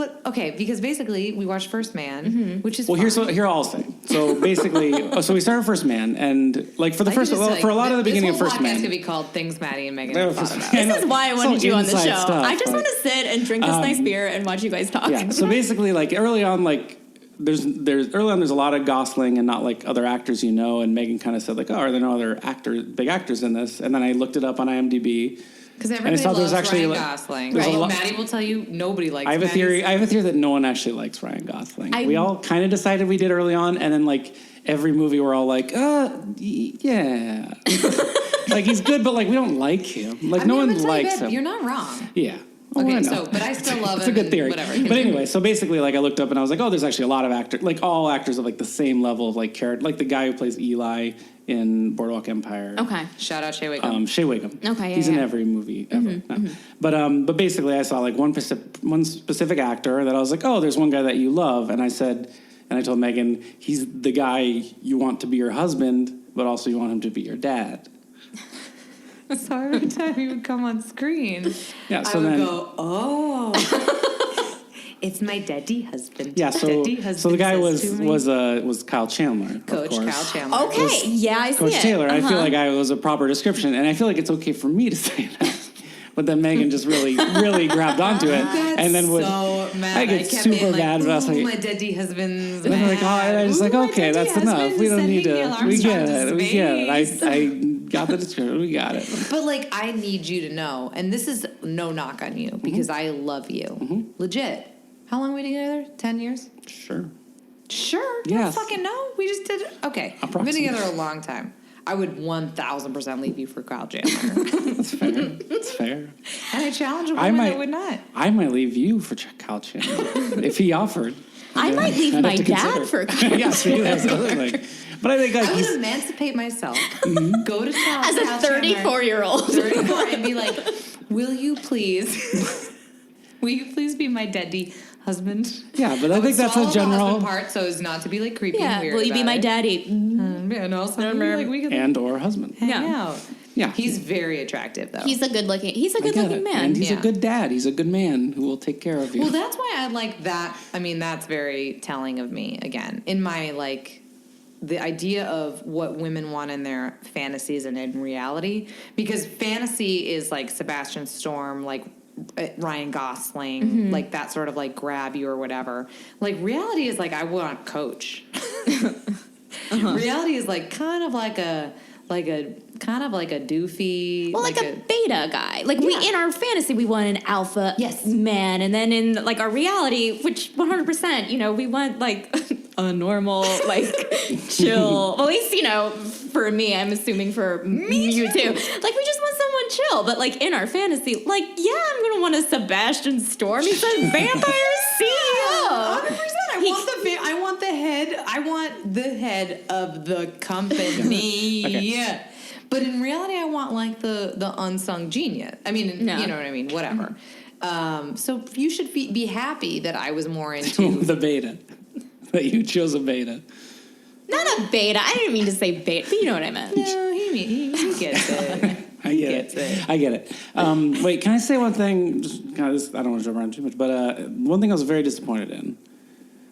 because basically we watched First Man, which is Well, fine. here I'll say. So basically, so we started First Man, and like for the first, for a lot of the beginning of First Man, this could be called Things Maddie and Meghann have thought about. This is why I wanted you on the show. Stuff, I just like, want to sit and drink this nice beer and watch you guys talk. Yeah. So basically, like early on, like there's a lot of Gosling and not like other actors, you know. And Meghann kind of said like, oh, are there no other big actors in this? And then I looked it up on IMDb. Because everybody loves Ryan Gosling. Right. Although Maddie will tell you nobody likes I have a theory that no one actually likes Ryan Gosling. We all kind of decided we did early on, and then like every movie we're all like, yeah. Like he's good, but like we don't like him. Like no one likes him. You're not wrong. Yeah. Okay, but I still love him. It's a good theory. Whatever. But anyway, so basically, like I looked up and I was like, oh, there's actually a lot of actors, like all actors of like the same level of like character, like the guy who plays Eli in Boardwalk Empire. Okay. Shout out Shea Wiggum. Shea Wiggum. Okay, yeah, he's in yeah. every movie ever. But basically, I saw like one specific actor that I was like, oh, there's one guy that you love, and I told Meghann, he's the guy you want to be your husband, but also you want him to be your dad. So every time he would come on screen, Yeah, so I would then go, oh, it's my daddy husband. yeah, so the guy was Kyle Chandler, Coach of course. Kyle Chandler. Okay. Yeah, I see Coach it. Taylor. I feel like I was a proper description, and I feel like it's okay for me to say that. But then Meghann just really grabbed onto it, and then would so mad. I get kept super being like, mad, but I was like, my daddy husband's and I'm like, oh, and I was like, okay, that's enough. We don't need to. We get it. I got the description. We got it. But like, I need you to know, and this is no knock on you because I love you, legit. How long were we together? 10 years? Sure. Sure. Yes. Don't fucking know. We just did. Okay. We've been together a long time. I would 1,000% leave you for Kyle Chandler. That's fair. That's fair. And I challenge a woman that would not. I might leave you for Kyle Chandler if he offered. I might leave my dad for Kyle. Yeah, see, that's the other thing. But I think like I would emancipate myself. Go to Kyle As a Chandler, 34-year-old. 34, and be like, will you please be my daddy husband? Yeah, but I think that's a general part, so as not to be like creepy and weird. Will you be my daddy? And also, like, we could and or husband. hang out. Yeah, He's very attractive, though. He's a good-looking man. And he's Yeah. a good dad. He's a good man who will take care of you. Well, that's why I like that. I mean, that's very telling of me, again. In my, like, the idea of what women want in their fantasies and in reality. Because fantasy is, like, Sebastian Storm, like, Ryan Gosling, like, that sort of, like, grab you or whatever. Like, reality is, like, I want Coach. Reality is, like, kind of like a doofy, Well, like a beta guy. Like we in our fantasy, we want an alpha man, and then in like our reality, which 100%, you know, we want like a normal, like chill. Well, at least for me, I'm assuming for you too. Like we just want someone chill, but like in our fantasy, like I'm gonna want a Sebastian Storm. He's a vampire CEO. 100%. I want the head of the company. Okay. But in reality, I want like the unsung genius. I mean, you know what I mean? Whatever. So you should be happy that I was more into the beta. That you chose a beta. Not a beta. I didn't mean to say beta, but you know what I meant. No, he gets it. I get it. Wait, can I say one thing? Just kind of, I don't want to jump around too much, but one thing I was very disappointed in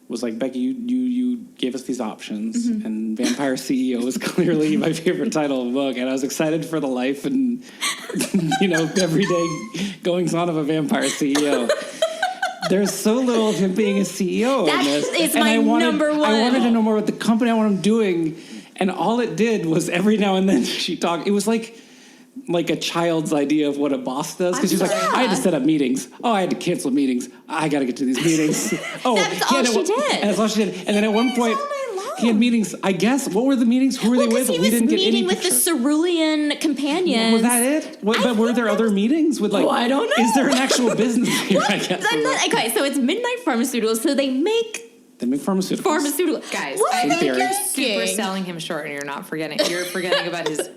was like, Becky, you gave us these options, and Vampire CEO was clearly my favorite title of the book, and I was excited for the life and everyday goings on of a vampire CEO. There's so little of him being a CEO in this. It's my number one. I wanted to know more about the company, I want him doing, and all it did was every now and then she talked. It was like a child's idea of what a boss does, because she's like, I had to set up meetings. Oh, I had to cancel meetings. I got to get to these meetings. Oh, that's all she did. And that's all she did. And then at one point, he had meetings. I guess. What were the meetings? Who were they with? We didn't get any meeting with picture. the cerulean companions. Was that it? But were there other meetings with like? Oh, I don't know. Is there an actual business here? I guess. Okay, so it's Midnight Pharmaceuticals. So they make pharmaceuticals. Guys, what I think you're thinking? super selling him short, and you're not forgetting. You're forgetting about his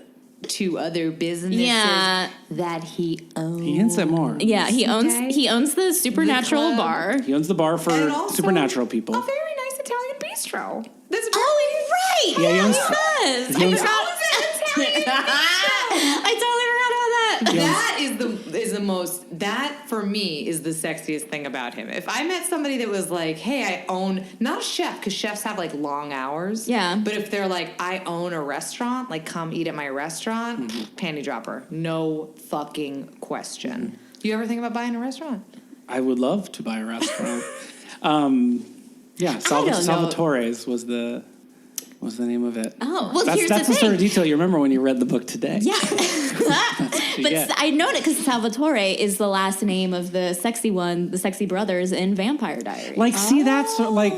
2 other businesses that he owns. He hints at more. Yeah, he owns the Supernatural bar. He owns the bar for supernatural people. A very nice Italian bistro. That's right. Yeah, he owns. He does. He owns, I forgot. I totally forgot about that. That is the most, that for me is the sexiest thing about him. If I met somebody that was like, hey, I own, not a chef, because chefs have like long hours. Yeah. But if they're like, I own a restaurant, like come eat at my restaurant, panty dropper. No fucking question. Do you ever think about buying a restaurant? I would love to buy a restaurant. don't know. Salvatore's was the name of it. Oh, well, that's here's the the sort of thing. detail you remember when you read the book today. Yeah. You But get. I know it because Salvatore is the last name of the sexy brothers in Vampire Diaries. Like, see, that's like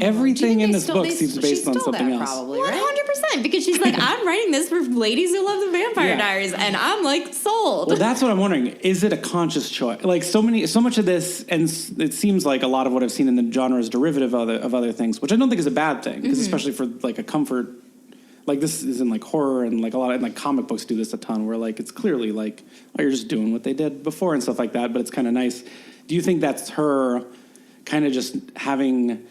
everything in this book seems she based on stole something that else. Probably, right? 100%, because she's like, I'm writing this for ladies who love the Vampire Yeah. Diaries, and I'm like sold. Well, that's what I'm wondering. Is it a conscious choice? Like so much of this, and it seems like a lot of what I've seen in the genre is derivative of other things, which I don't think is a bad thing, because especially for like a comfort, like this is in like horror and like a lot of like comic books do this a ton, where like it's clearly like, oh, you're just doing what they did before and stuff like that, but it's kind of nice. Do you think that's her kind of just having,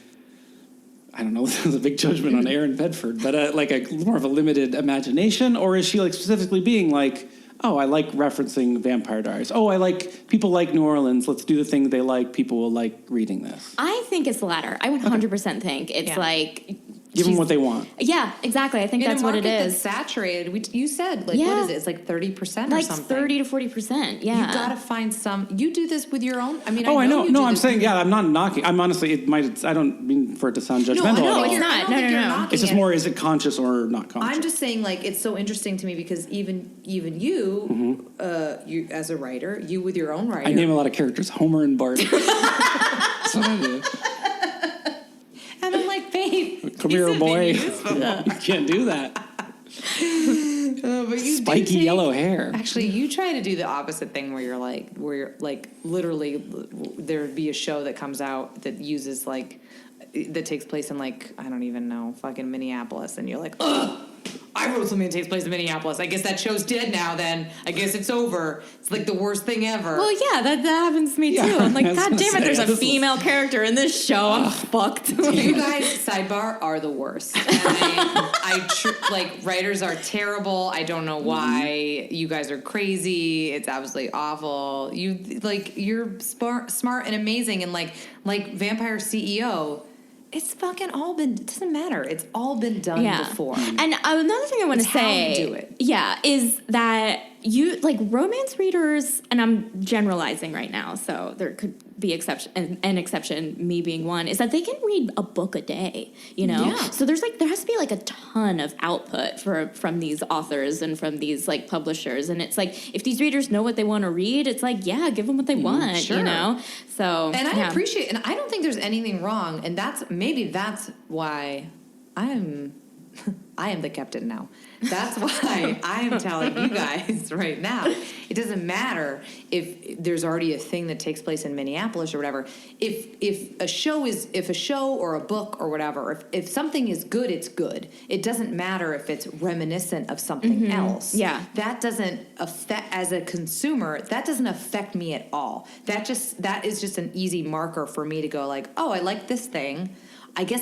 I don't know, this is a big judgment on Aaron Bedford, but like a more of a limited imagination, or is she like specifically being like, oh, I like referencing Vampire Diaries. Oh, I like, people like New Orleans. Let's do the thing they like. People will like reading this. I think it's the latter. I would 100% think it's like... Give them she's- what they want. Yeah, exactly. I think In that's a what it market is. that's saturated. You said, like, Yeah. what is it? It's like 30% or Like something. 30 to 40%. Yeah. You gotta find some. You do this with your own. I mean, Oh, I know. you No, do I'm this saying, with- yeah, I'm not knocking. I'm honestly, I don't mean for it to sound judgmental. No, I at don't all. think you're- not. I don't No, think no, you're no. knocking It's just it. more, is it conscious or not conscious? I'm just saying, like, it's so interesting to me because even you, you as a writer, you with your own writer. I name a lot of characters, Homer and Bart. That's what I do. And I'm like, babe, Come these here, have boy. been useful. You can't do that. But you do Spiky take- yellow hair. Actually, you try to do the opposite thing where you're like literally there would be a show that comes out that uses like that takes place in like I don't even know fucking Minneapolis, and you're like, ugh, I wrote something that takes place in Minneapolis. I guess that show's dead now. Then I guess it's over. It's like the worst thing ever. Well, yeah, that happens to me Yeah, too. I'm like, I was God gonna damn it, say, there's this a is- female character in this show. I'm fucked. You guys, sidebar, are the worst. And like writers are terrible. I don't know why. You guys are crazy. It's absolutely awful. You're smart and amazing, and like Vampire CEO. It's fucking all been. It doesn't matter. It's all been done before. And another thing I want to It's how you say, do it. yeah, is that you like romance readers, and I'm generalizing right now, so there could be an exception, me being one, is that they can read a book a day, you know? Yeah. So there has to be like a ton of output from these authors and from these like publishers, and it's like if these readers know what they want to read, it's like, yeah, give them what they want, sure. you know? So And I yeah. appreciate, and I don't think there's anything wrong. And that's why I am the captain now. That's why I am telling you guys right now. It doesn't matter if there's already a thing that takes place in Minneapolis or whatever. If a show or a book or whatever, if something is good, it's good. It doesn't matter if it's reminiscent of something else. Yeah. That doesn't affect, as a consumer, that doesn't affect me at all. That is just an easy marker for me to go like, oh, I like this thing. I guess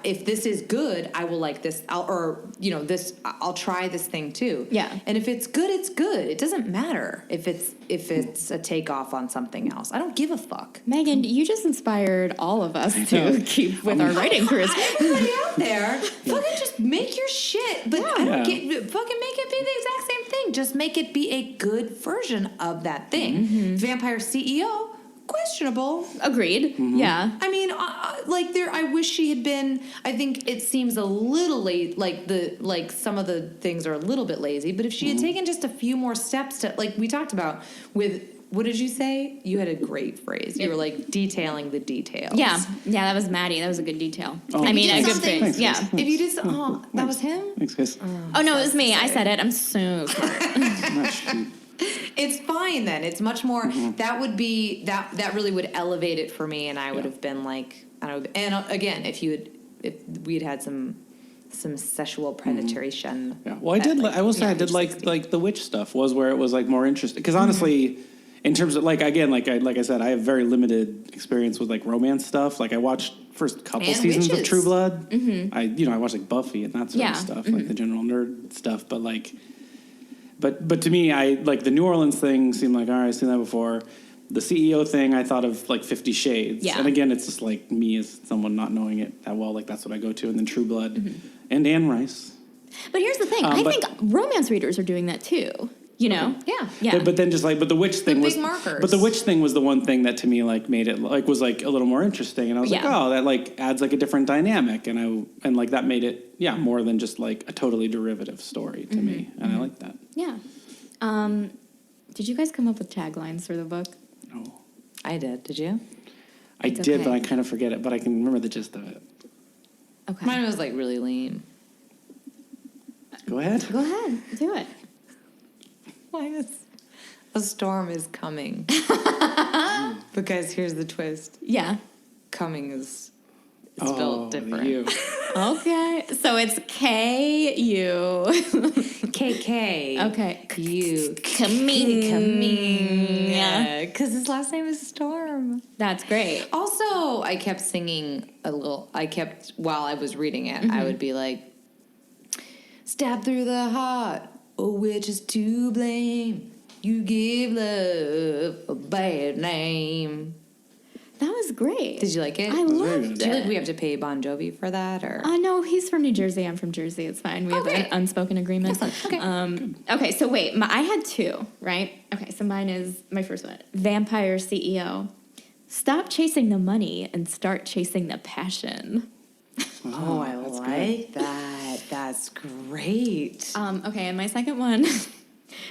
if this is good, I will like this. I'll try this thing too. Yeah. And if it's good, it's good. It doesn't matter if it's a takeoff on something else. I don't give a fuck. Meghann, you just inspired all of us to keep with our writing careers. Everybody out there, fucking just make your shit. But I don't fucking make it be the exact same thing. Just make it be a good version of that thing. Vampire CEO. Questionable. Agreed. Yeah. I mean, I wish she had been. I think it seems a little late. Like some of the things are a little bit lazy. But if she had taken just a few more steps to, like we talked about with, what did you say? You had a great phrase. You were like detailing the details. Yeah. Yeah, that was Matty. That was a good detail. Oh, I mean, a did good something- phrase. Yeah. If you did, that was him. Thanks, guys. Oh, no, it was me. I said it. I'm so smart. Much. It's fine then. It's much more. That would be that really would elevate it for me, and I would have been like, I don't know. And again, if we'd had some sexual penetration. Yeah. Well, I will say I did like the witch stuff was where it was like more interesting, because honestly, in terms of like, again, like I said, I have very limited experience with like romance stuff. Like I watched first couple And seasons witches. of True Blood. I watched like Buffy and that sort of stuff, like the general nerd stuff. But like, but to me, I like the New Orleans thing seemed like, all right, I've seen that before. The CEO thing, I thought of like 50 Shades. Yeah. And again, it's just like me as someone not knowing it that well, like that's what I go to. And then True Blood and Anne Rice. But here's the thing. I think romance readers are doing that too. You know? Yeah. Yeah. But then just like, but the witch thing The was, big markers. but the witch thing was the one thing that to me like made it like, was like a little more interesting. And I was like, Yeah. oh, that like adds like a different dynamic. And like that made it, more than just like a totally derivative story to me. And I like that. Yeah. Did you guys come up with taglines for the book? No. I did. Did you? I It's did, okay. but I kind of forget it, but I can remember the gist of it. Okay. Mine was like really lame. Go ahead. Go ahead. Do it. Mine is a storm is coming. Because here's the twist. Yeah. Coming is spelled different. You. Okay. So it's K-U. KK. Okay. You. Coming. Yeah. Because his last name is Storm. That's great. Also, I kept singing while I was reading it, I would be like, stab through the heart, oh, which is to blame. You give love a bad name. That was great. Did you like it? I loved Do you like it. we have to pay Bon Jovi for that, or? No, he's from New Jersey. I'm from Jersey. It's fine. We have Okay. an unspoken agreement. Excellent. Okay. Okay, so wait. I had two, right? Okay, so mine is my first one. Vampire CEO. Stop chasing the money and start chasing the passion. Oh, I like that. That's great. Okay, and my second one.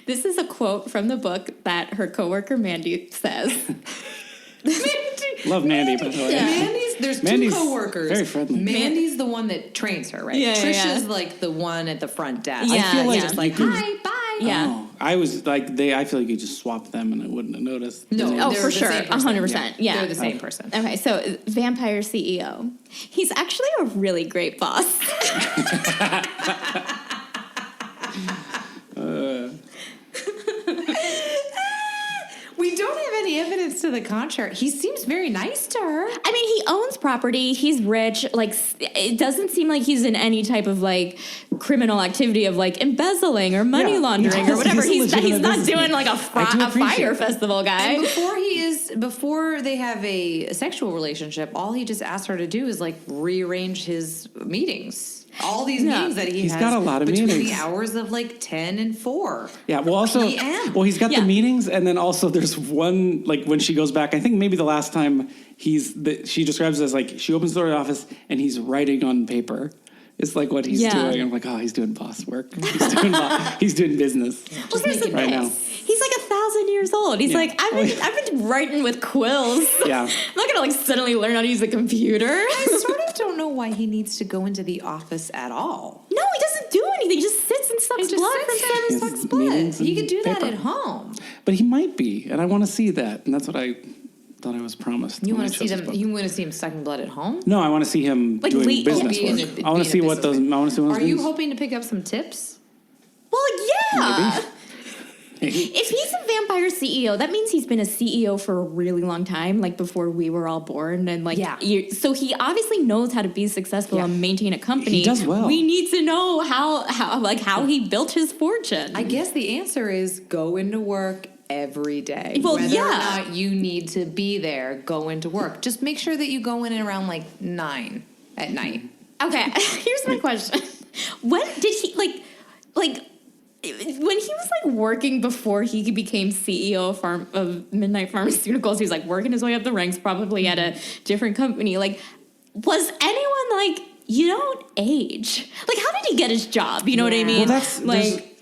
This is a quote from the book that her coworker Mandy says. Love Mandy, by the way. There's Mandy's two coworkers. very friendly. Mandy's the one that trains her, right? Yeah, yeah, Trisha's yeah. like the one at the front desk. Yeah, I feel like yeah. Like, hi, bye. Yeah. Oh, I was like I feel like you just swap them and I wouldn't have noticed. No, Oh, they're for the sure. same person. 100%. Yeah. They're the same person. Okay, so vampire CEO. He's actually a really great boss. We don't have any evidence to the contrary. He seems very nice to her. I mean, he owns property. He's rich. Like, it doesn't seem like he's in any type of like criminal activity of like embezzling or money Yeah, laundering he or does. whatever. He's a He's legitimate not businessman. doing like a fire that. festival guy. And before they have a sexual relationship, all he just asked her to do is like rearrange his meetings. All these Yeah. meetings that he He's has got a lot of between meetings. the hours of like 10 and 4. Yeah, well, also, PM. he's got Yeah. the meetings, and then also there's one like when she goes back. I think maybe the last time she describes it as like she opens the door to the office and he's writing on paper. It's like what he's Yeah. doing. I'm like, oh, he's doing boss work. He's doing business. Well, here's the right thing. now. He's like 1,000 years old. He's Yeah. like, I've been writing with quills. Yeah. I'm not gonna like suddenly learn how to use a computer. I sort of don't know why he needs to go into the office at all. No, he doesn't do anything. He just sits and sucks He blood just from sits there and His sucks blood. meetings He and could do that paper. at home. But he might be, and I want to see that, and that's what I thought I was promised. You when I want to see chose this them? book. You want to see him sucking blood at home? No, I want to see him Like doing lead- business Being work. a- I want being to a see what those. businessman. I want to see what those Are you means. hoping to pick up some tips? Well, yeah. Maybe. If he's a vampire CEO, that means he's been a CEO for a really long time, like before we were all born, and like, Yeah. so he obviously knows how to be successful Yeah. and maintain a company. He does well. We need to know how he built his fortune. I guess the answer is go into work every day. Well, Whether yeah. or not you need to be there, go into work. Just make sure that you go in around like 9 at night. Okay, here's my question: when did he like? When he was like working before he became CEO of Midnight Pharmaceuticals, he was like working his way up the ranks, probably at a different company. Like, was anyone like, you don't age? Like, how did he get his job? You know what I mean? Well, that's like,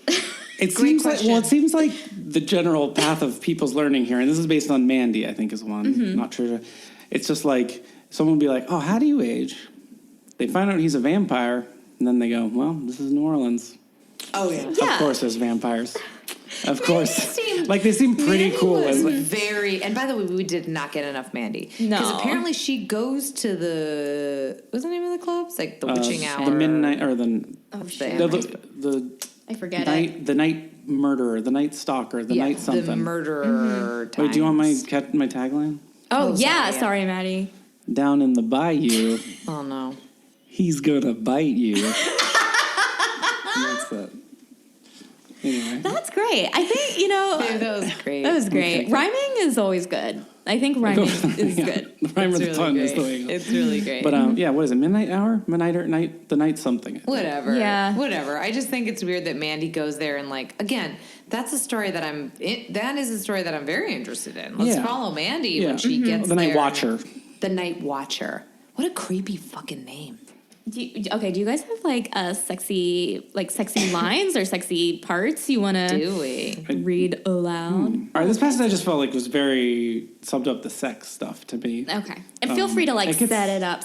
It Great seems question. like it seems like the general path of people's learning here, and this is based on Mandy, I think is one, Mm-hmm. not Trisha. It's just like someone will be like, "Oh, how do you age?" They find out he's a vampire, and then they go, "Well, this is New Orleans. Oh yeah. Yeah. Of course, there's vampires. Of course, seemed- like they seem pretty Mandy cool." was as like, very, and by the way, we did not get enough Mandy. No. Because apparently she goes to what's the name of the club? It's like the witching hour. the midnight or the the I forget night it. the night murderer, the night stalker, the night something. The murderer. Wait, do you want times. my tagline? Oh, Oh, yeah, sorry, sorry, Maddie. down in the bayou, Oh no. he's gonna bite you. That's it. Anyway. That's great. I think, Dude, that was great. that was great. Okay. Rhyming is always good. I think rhyming is Yeah, good. The rhyme of the It's tongue really is the great. way it goes. It's really great. But yeah, what is it? Midnight hour? Midnight or night? The night something. Whatever. Yeah. Whatever. I just think it's weird that Mandy goes there and again, that's a story that that is a story that I'm very interested in. Let's Yeah. follow Mandy Yeah. when she gets The Night there. Watcher. The Night Watcher. What a creepy fucking name. Do you guys have a sexy lines or sexy parts you want to Do we? read aloud? All right, this passage I just felt like was very summed up the sex stuff to me. Okay. And feel free to it gets-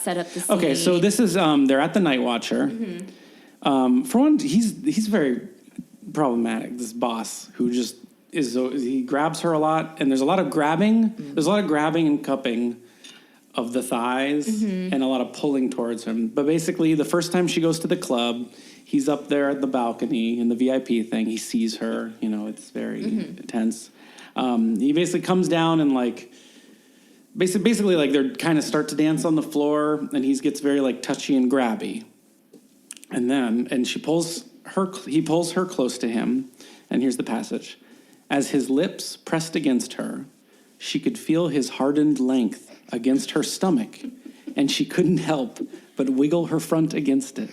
set up the scene. Okay, so this is they're at the Night Watcher. For one, he's very problematic. This boss who just he grabs her a lot, and there's a lot of grabbing. There's a lot of grabbing and cupping of the thighs, and a lot of pulling towards him. But basically, the first time she goes to the club, he's up there at the balcony in the VIP thing. He sees her. It's very intense. He basically comes down and basically they're kind of start to dance on the floor, and he gets very touchy and grabby. And he pulls her close to him, and here's the passage. As his lips pressed against her, she could feel his hardened length against her stomach, and she couldn't help but wiggle her front against it.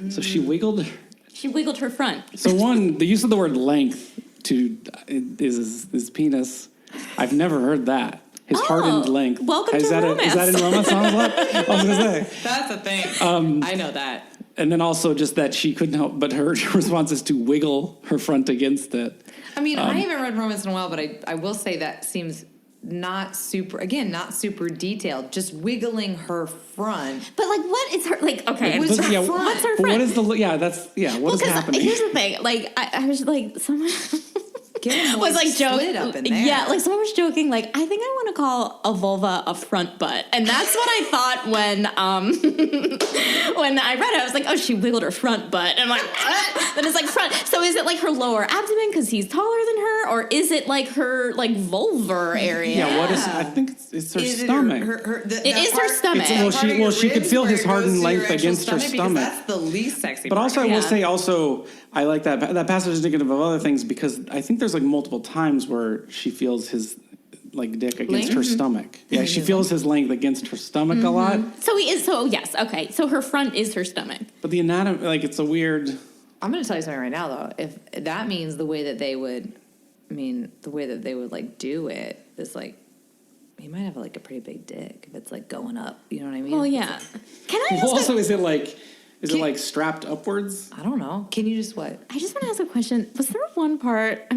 So she wiggled her front. So one, the use of the word length is his penis. I've never heard that. His hardened length. Welcome to romance. Is that in romance songs? What? I was going to say. That's a thing. I know that. And then also just that she couldn't help, but her response is to wiggle her front against it. I mean, I haven't read romance in a while, but I will say that seems not super detailed, just wiggling her front. But what is her okay? What's her front? What's her But front? what is what is happening? Here's the thing. I was someone was joking. Split up in there. Yeah, someone was joking. I think I want to call a vulva a front butt, and that's what I thought when when I read it. I was like, oh, she wiggled her front butt, and I'm like, what? Then it's front. So is it her lower abdomen because he's taller than her, or is it her vulvar area? Yeah, what is? I think it's her stomach. It is her stomach. She could feel his hardened length against her stomach. That's the least sexy. But part. also, I will say, I like that passage is indicative of other things because I think there's multiple times where she feels his dick against her stomach. Yeah, she feels his length against her stomach a lot. So he is. So yes, okay. So her front is her stomach. But the anatomy, it's a weird. I'm going to tell you something right now, though. If that means the way that they would, do it is he might have a pretty big dick if it's going up. You know what I mean? Well, yeah. Can I ask? Well, also, is it strapped upwards? I don't know. Can you just what? I just want to ask a question. Was there one part?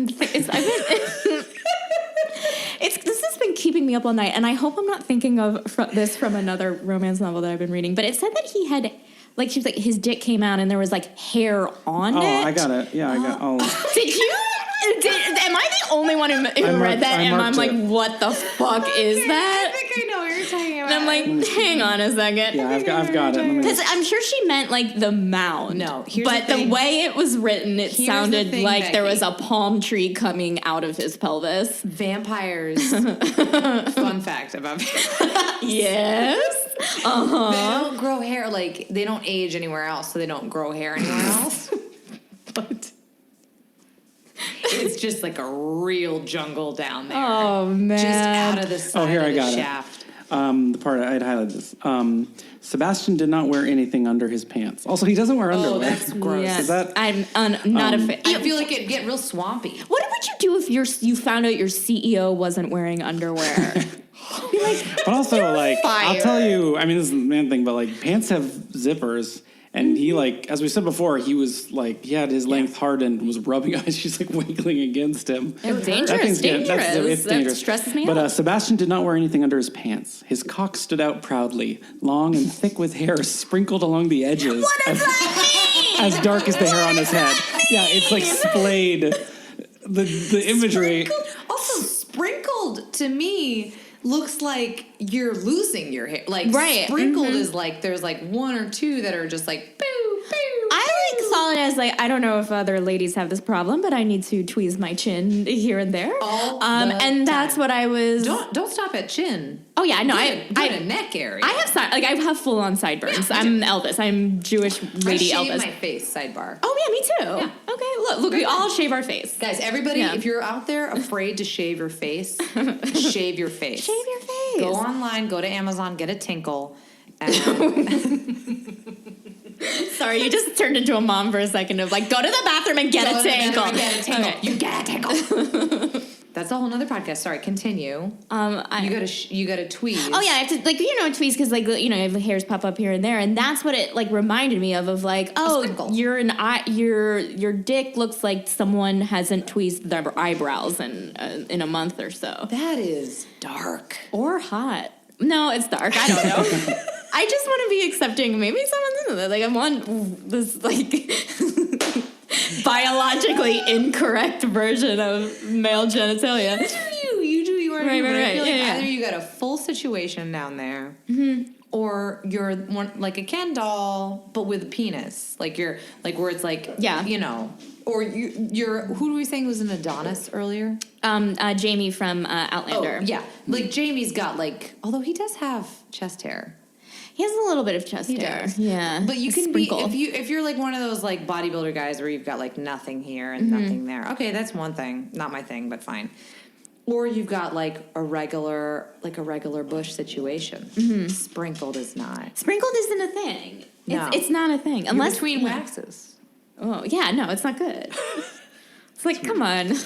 This has been keeping me up all night, and I hope I'm not thinking of this from another romance novel that I've been reading. But it said that he had, she was his dick came out, and there was hair on it. Oh, I got it. Yeah, I got. Oh, Did you? Am I the only one who read that? And I'm like, what the fuck is that? I think I know what you're talking about. And I'm like, hang on a second. yeah, I've got it. Because I'm sure she meant the mound. No, here's but the thing. way it was written, it Here's sounded the thing, like there was Becky. a palm tree coming out of his pelvis. Vampires. Fun fact about vampires. Yes. They don't grow hair. They don't age anywhere else, so they don't grow hair anywhere else. But it's just a real jungle down there. Oh, man. Just out of the side here of I the got it. shaft. The part I'd highlighted this. Sebastian did not wear anything under his pants. Also, he doesn't wear underwear. Oh, that's gross. Yes. Is that- I'm not a fan. I feel like it'd get real swampy. What would you do if you found out your CEO wasn't wearing underwear? Be But also, I'll fire. tell you, this is the man thing, but pants have zippers. And he, as we said before, he was, he had his length hardened and was rubbing eyes. She's, wiggling against him. It's That dangerous. thing's good. It's That dangerous. stresses me But out. Sebastian did not wear anything under his pants. His cock stood out proudly, long and thick with hair sprinkled along the edges. What does that mean? As dark as the hair on his head. Yeah, it's splayed. The imagery. Also, sprinkled to me looks like you're losing your hair. Right. Sprinkled is there's one or two that are just boo, boo. I thought apologize. Like, I don't know if other ladies have this problem, but I need to tweeze my chin here and there. And that's what I was. Don't stop at chin. Oh yeah, no, Go to neck area. I have full on sideburns. I'm Elvis. I'm Jewish lady I shave Elvis. my face. Sidebar. Oh yeah, me too. Yeah. Okay, look, we all shave our face. Guys, everybody, if you're out there afraid to shave your face, shave your face. Shave your face. Go online, go to Amazon, get a tinkle. And Sorry, you just turned into a mom for a second of like, go to the bathroom and get a tinkle. Okay. You get a tinkle. That's a whole nother podcast. Sorry, continue. You got to tweeze. Oh yeah, I have to tweeze because hairs pop up here and there, and that's what it like reminded me of like, oh, your dick looks like someone hasn't tweezed their eyebrows in a month or so. That is dark Or hot. No, it's dark. I don't know. I just want to be accepting. Maybe someone's into that. Like I want this like biologically incorrect version of male genitalia. You are right. I feel like Yeah. either you got a full situation down there, or you're one like a Ken doll, but with a penis. Like you're like where it's like or you're who do we saying was an Adonis earlier? Jamie from Outlander. Oh, yeah, like Jamie's got like, although he does have chest hair. He has a little bit of chest hair. Does. Yeah. But you a can sprinkle. be if you're like one of those like bodybuilder guys where you've got like nothing here and nothing there. Okay, that's one thing. Not my thing, but fine. Or you've got like a regular bush situation. Sprinkled is not. Sprinkled isn't a thing. No. It's not a thing. You're Unless between waxes. Oh, yeah, no, it's not good. It's like, come on. You know,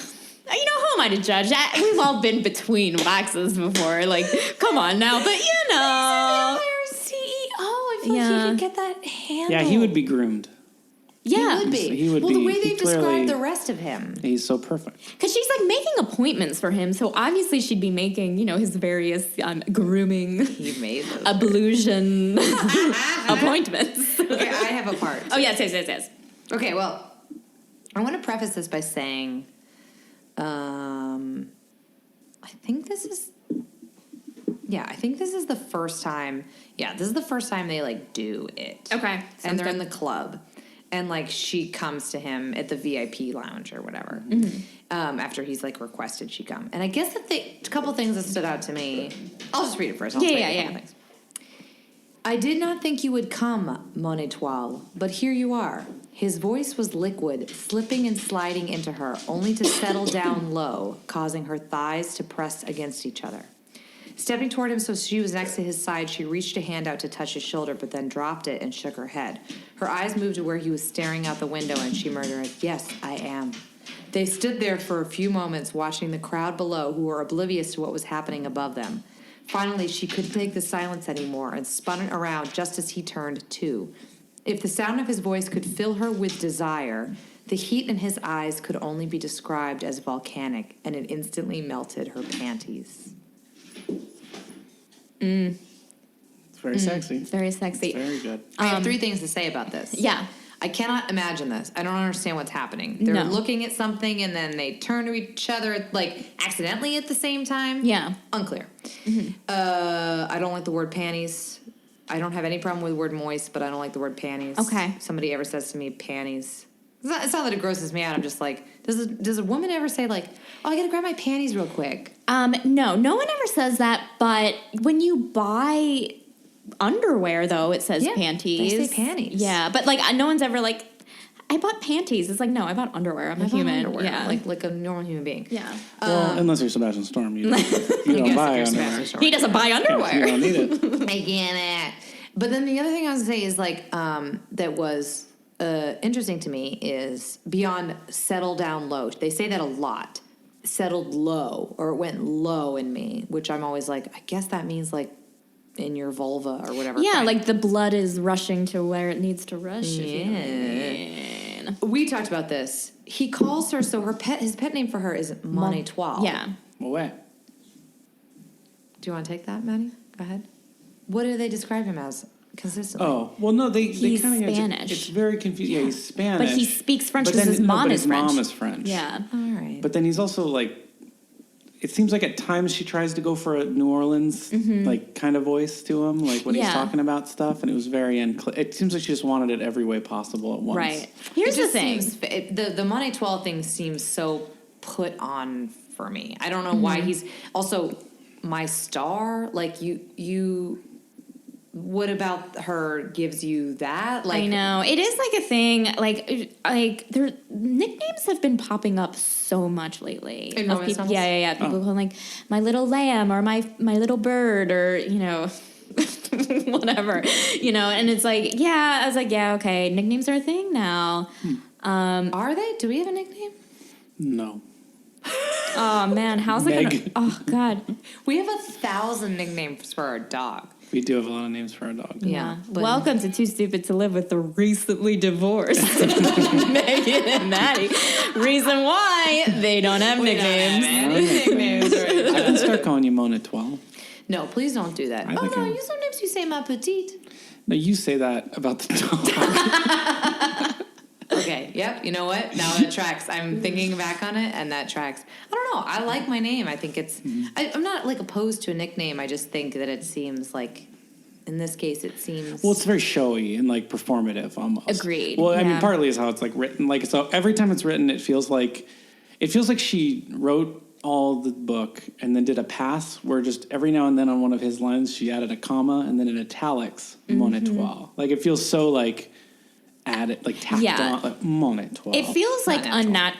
who am I to judge? We've all been between waxes before. Like, come on now. But, you know. CEO. I feel like he could get that handled. Yeah, he would be groomed. Yeah. He would be. He would well, be. the way He they've clearly- described the rest of him. He's so perfect. Because she's, like, making appointments for him. So, obviously, she'd be making, his various grooming, He made those. ablution appointments. Okay, I have a part. Oh, yes. Okay, well, I want to preface this by saying, I think this is the first time. Yeah, this is the first time they like do it. Okay, and they're good. in the club, and like she comes to him at the VIP lounge or whatever. After he's like requested she come, and I guess a couple things that stood out to me. I'll just read it first. I'll tell you a couple things. I did not think you would come, mon étoile, but here you are. His voice was liquid, slipping and sliding into her, only to settle down low, causing her thighs to press against each other. Stepping toward him so she was next to his side, she reached a hand out to touch his shoulder, but then dropped it and shook her head. Her eyes moved to where he was staring out the window, and she murmured, "Yes, I am." They stood there for a few moments, watching the crowd below, who were oblivious to what was happening above them. Finally, she couldn't take the silence anymore and spun around just as he turned too. If the sound of his voice could fill her with desire, the heat in his eyes could only be described as volcanic, and it instantly melted her panties. It's very sexy. Very sexy. It's very good. I have three things to say about this. Yeah. I cannot imagine this. I don't understand what's happening. They're No. looking at something and then they turn to each other like accidentally at the same time. Yeah. Unclear. I don't like the word panties. I don't have any problem with the word moist, but I don't like the word panties. Okay. Somebody ever says to me panties. It's not that it grosses me out. I'm just like, does a woman ever say like, oh, I gotta grab my panties real quick? No one ever says that, but when you buy underwear, though, it says panties. They say panties. Yeah, but like no one's ever like, I bought panties. It's like, no, I bought underwear. I'm a human. Underwear, Yeah. like a normal human being. Yeah. Well, unless you're Sebastian Storm, you don't buy underwear. He doesn't buy underwear. You don't need it. I get it. But then the other thing I was gonna say is like that was interesting to me is beyond settle down low. They say that a lot. Settled low, or it went low in me, which I'm always like, I guess that means like in your vulva or whatever. Yeah, Fine. like the blood is rushing to where it needs to rush. Yeah. If you know what I mean. We talked about this. He calls her, so his pet name for her is Mon Étoile. Yeah. Well, wait. Do you want to take that, Matty? Go ahead. What do they describe him as consistently? Oh, well, no, they He's kind of Spanish. It's very confusing. Yeah, he's Spanish. But he speaks French but because then- his mom but is his French. mom is French. Yeah. All right. But then he's also like, it seems like at times she tries to go for a New Orleans like kind of voice to him, like when he's talking about stuff, and it was very unclear. It seems like she just wanted it every way possible at once. Right. Here's the thing. The Monte 12 thing seems so put on for me. I don't know why he's also my star. Like you. What about her gives you that? Like, I know. It is like a thing. Like their nicknames have been popping up so much lately. In romance novels? Yeah. People calling like my little lamb or my little bird or, whatever. And it's like, I was like, okay, nicknames are a thing now. are they? Do we have a nickname? No. Oh man, how's it gonna? Oh god. We have 1,000 nicknames for our dog. We do have a lot of names for our dog. Yeah. But Welcome to Too Stupid to Live with the recently divorced Meghann and Matty. Reason why they don't have nicknames. I can start calling you Mona 12. No, please don't do that. I think I- Sometimes you say ma petite. No, you say that about the dog. Okay, yep, you know what? Now that tracks. I'm thinking back on it, and that tracks. I don't know. I like my name. I think it's... I'm not, like, opposed to a nickname. I just think that it seems like... In this case, it seems... Well, it's very showy and, like, performative almost. Agreed. Well, I mean, Yeah. partly is how it's, like, written. Like, so every time it's written, it feels like she wrote all the book and then did a pass where just every now and then on one of his lines, she added a comma and then in italics, Mon étoile. Like, it feels so, like... added, like tacked on, like Mon étoile. It feels like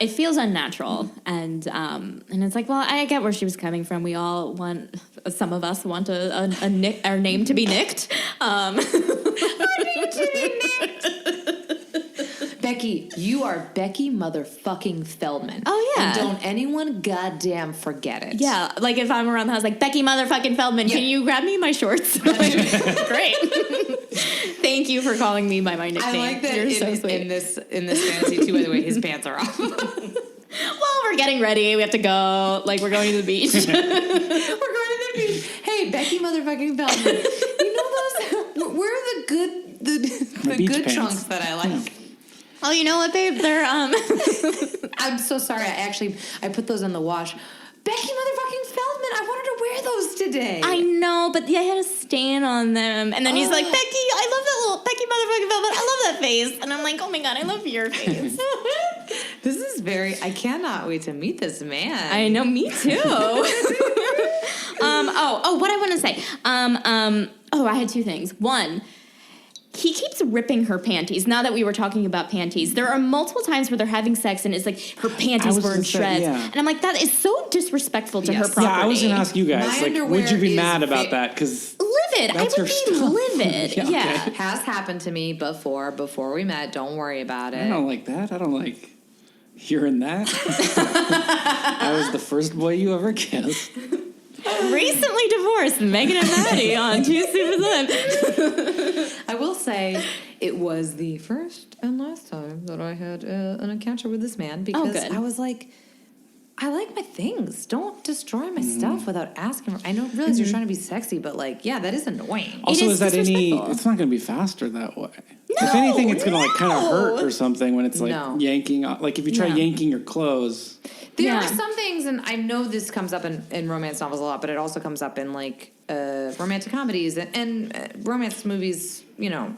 it feels unnatural, and it's like, well, I get where she was coming from. We all want, some of us want our name to be nicked. Our name to be nicked. Becky, you are Becky motherfucking Feldman. Oh, yeah. And don't anyone goddamn forget it. Yeah, like if I'm around the house, like Becky motherfucking Feldman, can you grab me my shorts? Great. Thank you for calling me by my nickname. I like that You're so sweet. in this fantasy too. By the way, his pants are off. Well, we're getting ready. We have to go. Like we're going to the beach. We're going to the beach. Hey, Becky motherfucking Feldman. You know those? Where are the beach good pants. chunks that I like? Oh, you know what, babe? They're I'm so sorry. I put those in the wash. Becky motherfucking Feldman. I wanted to wear those today. I know, but I had a stain on them. And then he's like, Becky, I love that little Becky motherfucking Feldman. I love that face. And I'm like, oh my God, I love your face. This is I cannot wait to meet this man. I know, me too. What I want to say. I had two things. One, he keeps ripping her panties. Now that we were talking about panties, there are multiple times where they're having sex and it's like her panties were in shreds. And I'm like, that is so disrespectful to her property. Yeah, I was going to ask you guys, My like, would you be underwear mad is about that? Because livid. I would be livid. Yeah. Has happened to me before we met. Don't worry about it. I don't like that. I don't like hearing that. I was the first boy you ever kissed. Recently divorced Meghann and Matty on Too Stupid to Live. I will say it was the first and last time that I had an encounter with this man because good. I was like, I like my things. Don't destroy my stuff without asking. I know, realize you're trying to be sexy, but like, yeah, that is annoying. Also, is that disrespectful. it's not going to be faster that way. If anything, it's going to like kind of hurt or something when it's like yanking. Like if you try yanking your clothes. There are some things, and I know this comes up in romance novels a lot, but it also comes up in like romantic comedies and romance movies,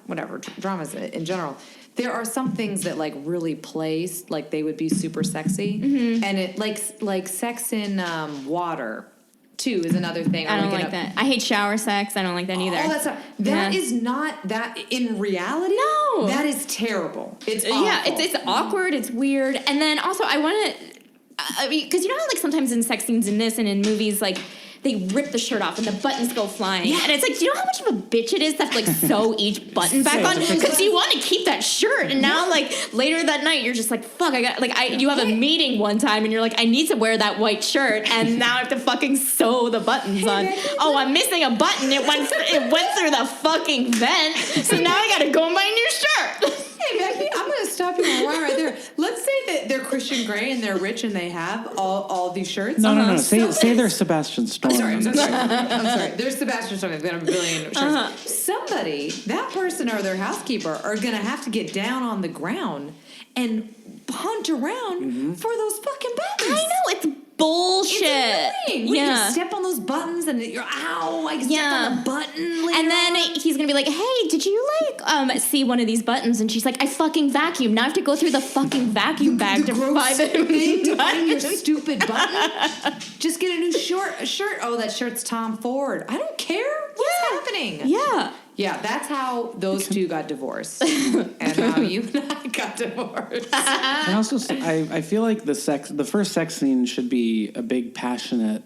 whatever, dramas in general. There are some things that like really play like they would be super sexy, and it like sex in water too is another thing. I don't like that. I hate shower sex. I don't like that either. Oh, that is not that in reality. No, that is terrible. It's awful. Yeah, it's awkward. It's weird. And then also I want to. I mean, because you know how like sometimes in sex scenes in this and in movies like they rip the shirt off and the buttons go flying, and it's like, do you know how much of a bitch it is to have to like sew each button back on because you want to keep that shirt, and now like later that night you're just like, fuck, you have a meeting one time and you're like, I need to wear that white shirt, and now I have to fucking sew the buttons on. Oh, I'm missing a button. It went through the fucking vent, so now I gotta go and buy a new shirt. Hey, Becky, I'm going to stop you right there. Let's say that they're Christian Grey and they're rich and they have all these shirts. No. Say they're Sebastian Storm. I'm sorry. There's Sebastian Storm. They've got a billion shirts. Somebody, that person or their housekeeper, are going to have to get down on the ground and hunt around for those fucking buttons. I know, it's bullshit. It's annoying. When Yeah. you step on those buttons and you're, ow, I stepped on the button. And then he's gonna be like, hey, did you see one of these buttons? And she's like, I fucking vacuum. Now I have to go through the fucking vacuum bag to find to find your stupid button. Just get a new shirt. Oh, that shirt's Tom Ford. I don't care. What's happening? Yeah. Yeah, that's how those two got divorced, and how you and I got divorced. And also, I feel like the first sex scene should be a big, passionate,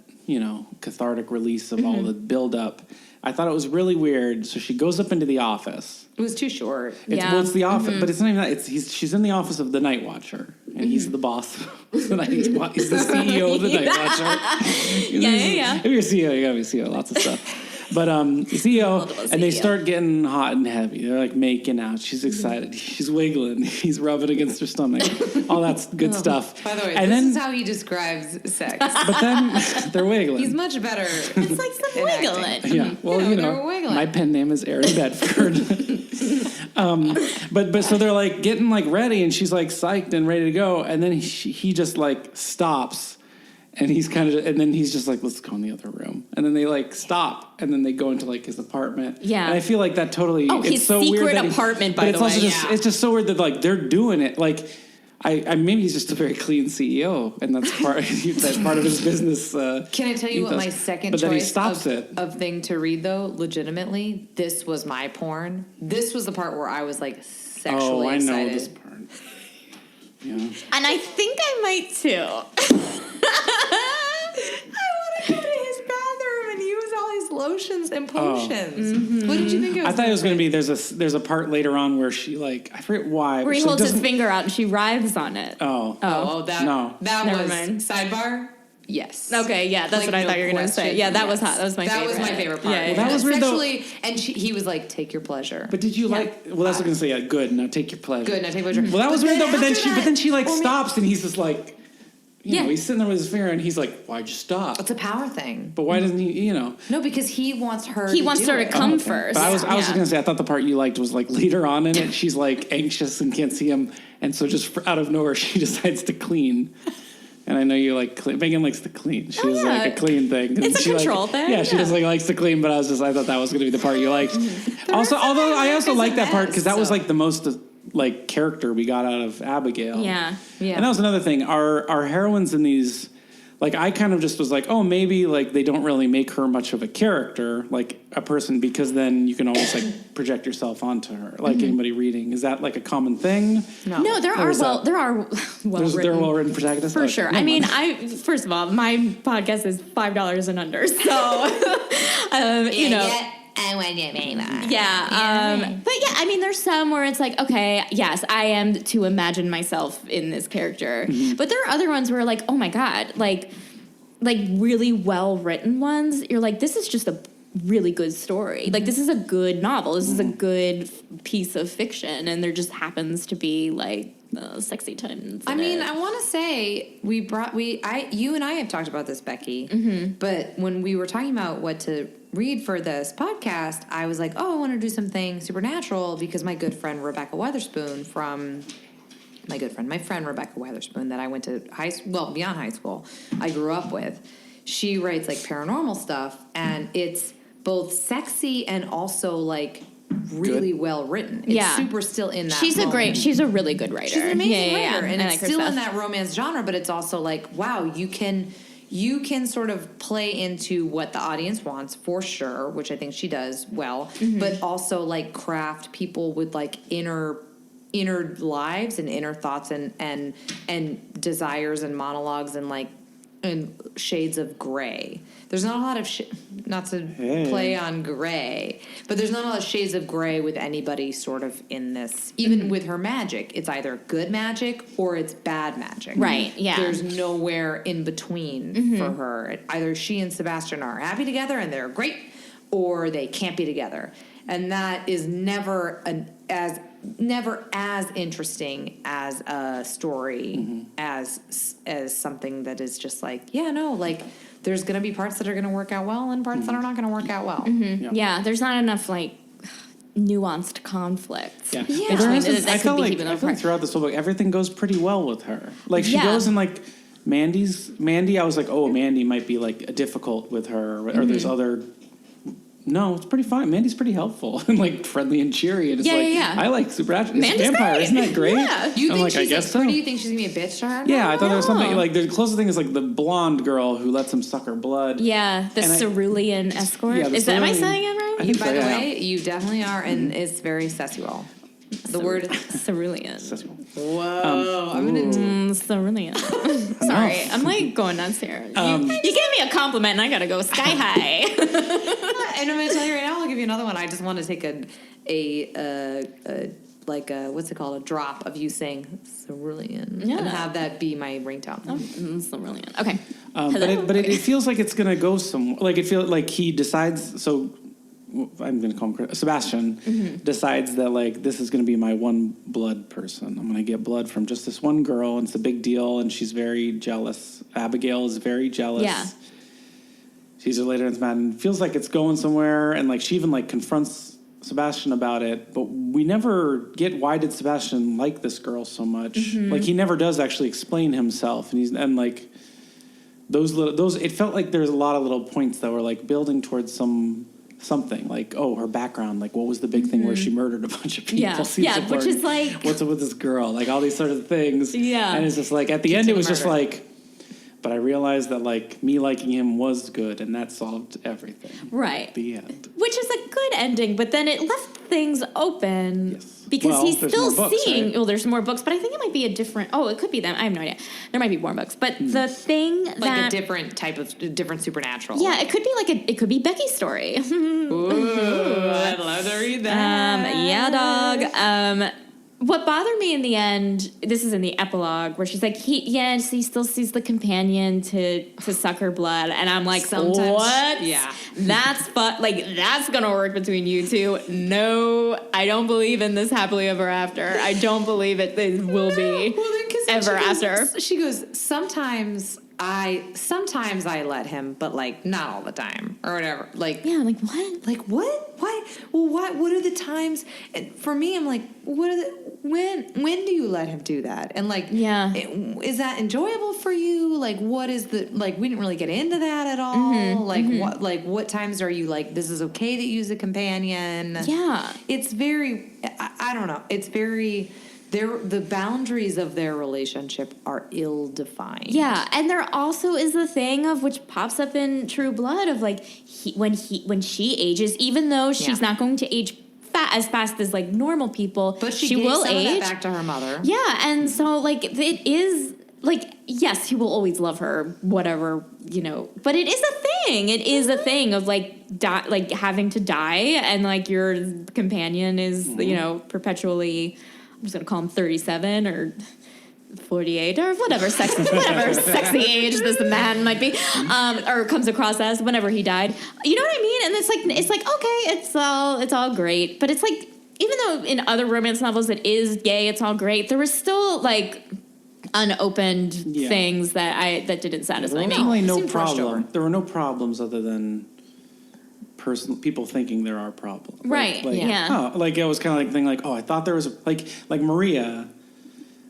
cathartic release of all the buildup. I thought it was really weird. So she goes up into the office. It was too short. It's the office, but it's not even that. She's in the office of the Night Watcher, and he's the boss. He's the CEO of the Night Watcher. Yeah. If you're a CEO, you gotta be CEO. Lots of stuff. But CEO, and they start getting hot and heavy. They're like making out. She's excited. She's wiggling. He's rubbing against her stomach. All that's good stuff. By the way, and this then, is how he describes sex. But then they're wiggling. He's much better. It's like some wiggling. Yeah, well, they're wiggling. my pen name is Aaron Bedford. But so they're like getting like ready, and she's like psyched and ready to go, and then he just like stops. And then he's just like, let's go in the other room. And then they like stop, and then they go into like his apartment. Yeah. And I feel like that totally. Oh, it's his so secret weird apartment, but by it's the also way. just, it's just so weird that like they're doing it. Like, I maybe he's just a very clean CEO, and that's part of his business. Can I tell you what ethos. my second but then he choice stops of thing to read though? Legitimately, this was my porn. This was the part where I was like sexually I excited. know this part. Yeah. And I think I might too. I want to go to his bathroom and use all his lotions and potions. What did you think it was? I thought it was going to be there's a part later on where she like I forget why. Where he but she holds his doesn't- finger out and she writhes on it. That No. that Never was mind. sidebar. Yes. Okay, yeah, that's Like, what I no thought you were going to say. question, Yeah, that was yes. hot. That was my favorite. That was my favorite part. Yeah, Well, that was weird, though. Sexually, and he was like, "Take your pleasure." But did you like? Well, that's what I'm gonna say. Yeah, good. Now take your pleasure. Good. Now take pleasure. Well, that was weird though. But then she like well, stops, and he's just like, he's sitting there with his finger, and he's like, "Why'd you stop?" It's a power thing. But why doesn't he? No, because he wants her. He to wants do her to it. come Okay. first. But I was just Yeah. gonna say I thought the part you liked was like later on in it. She's like anxious and can't see him, and so just out of nowhere she decides to clean. And I know you like Megan likes to clean. She was like a clean thing. It's a she control like, thing, Yeah, she yeah. just like likes to clean. But I thought that was going to be the part you liked. Also, although I also like that part because that was like the most like character we got out of Abigail. Yeah. And that was another thing. Our heroines in these, like I kind of just was like, oh, maybe like they don't really make her much of a character, like a person, because then you can always like project yourself onto her, like anybody reading. Is that like a common thing? No, there are well They're well written protagonists for Okay, sure. no I mean, wonder. first of all, my podcast is $5 and under, so you know. I want to make that. Yeah, but yeah, I mean, there's some where it's like, okay, yes, I am to imagine myself in this character, but there are other ones where like, oh my god, like really well written ones. You're like, this is just a really good story. Like this is a good novel. This is a good piece of fiction, and there just happens to be like sexy times. I mean, I want to say you and I have talked about this, Becky. But when we were talking about what to read for this podcast, I was like, oh, I want to do something supernatural because my good friend Rebecca Weatherspoon my friend Rebecca Weatherspoon that I went to beyond high school, I grew up with. She writes like paranormal stuff, and it's both sexy and also like really well written. It's super still in that. she's a really good writer. She's an amazing writer, and I it's like her still in stuff. that romance genre, but it's also like, wow, you can sort of play into what the audience wants for sure, which I think she does well, but also like craft people with like inner lives and inner thoughts and desires and monologues and shades of gray. There's not a lot of not to play on gray, but there's not a lot of shades of gray with anybody sort of in this. Even with her magic, it's either good magic or it's bad magic. Right, yeah. There's nowhere in between for her. Either she and Sebastian are happy together and they're great, or they can't be together. And that is never as interesting as a story as something that is just like, like there's going to be parts that are going to work out well and parts that are not going to work out well. Yeah, there's not enough like nuanced conflict. Yeah. Between I felt like throughout throughout this whole book, everything goes pretty well with her. Like she goes and like Mandy, I was like, oh, Mandy might be like difficult with her, or there's other. No, it's pretty fine. Mandy's pretty helpful and like friendly and cheery, and it's I like supernatural. It's a vampire, great. isn't that great? Yeah. Do you think I guess so. Or do you think she's gonna be a bitch to her? Yeah, I thought there was something like the closest thing is like the blonde girl who lets him suck her blood. Yeah, the cerulean escort. Yeah, am I saying it right? I think By so, the yeah. way, you definitely are, and it's very sexual. The word cerulean. Whoa, I'm gonna Cerulean. Sorry, I'm like going nuts here. You gave me a compliment, and I gotta go sky high. And I'm gonna tell you right now. I'll give you another one. I just want to take what's it called? A drop of you saying cerulean and have that be my ringtone. Cerulean. Okay. But it feels like it's gonna go somewhere. Like it feels like he decides. So I'm gonna call him Sebastian. Decides that like this is gonna be my one blood person. I'm gonna get blood from just this one girl, and it's a big deal. And she's very jealous. Abigail is very jealous. Yeah. Sees her later in the and feels like it's going somewhere, and like she even like confronts Sebastian about it, but we never get why did Sebastian like this girl so much. Like he never does actually explain himself, and like those it felt like there's a lot of little points that were like building towards something like, oh, her background, like what was the big thing where she murdered a bunch of people. Which is like what's up with this girl, like all these sort of things. And it's just like at the end it was just like, but I realized that like me liking him was good, and that solved everything. Right. The end. Which is a good ending, but then it left things open. Yes. Because he's there's still more books, seeing. right? Well, there's more books, but I think it might be a different. Oh, it could be them. I have no idea. There might be more books, but the thing Like a different type of different supernatural. Yeah, it could be like it could be Becky's story. Ooh, I'd love to read that. Yeah, dog. What bothered me in the end, this is in the epilogue, where she's like, he still sees the companion to suck her blood, and I'm like, Sometimes, what? yeah. That's that's gonna work between you two. No, I don't believe in this happily ever after. I don't believe it will be ever after. She goes, sometimes I let him, but like not all the time or whatever. Like Like what? Like what? Why? Well, what are the times? And for me, I'm like, when do you let him do that? And like, is that enjoyable for you? Like, what is the like? We didn't really get into that at all. What times are you like? This is okay that you use a companion. Yeah, it's very. I don't know. It's very. The boundaries of their relationship are ill-defined. Yeah, and there also is the thing of which pops up in True Blood of like when she ages, even though she's not going to age as fast as like normal people, but she will some age of that back to her mother. Yeah, and so like it is like yes, he will always love her, whatever but it is a thing. It is a thing of like like having to die, and like your companion is perpetually. I'm just gonna call him 37 or 48 or whatever sexy age this man might be, or comes across as whenever he died. You know what I mean? And it's like okay, it's all great, but it's like even though in other romance novels it is gay, it's all great. There was still like unopened things that didn't satisfy me. Really no problem. There were no problems other than. People thinking there are problems, right? Like it was kind of like thing like, oh, I thought there was like Maria.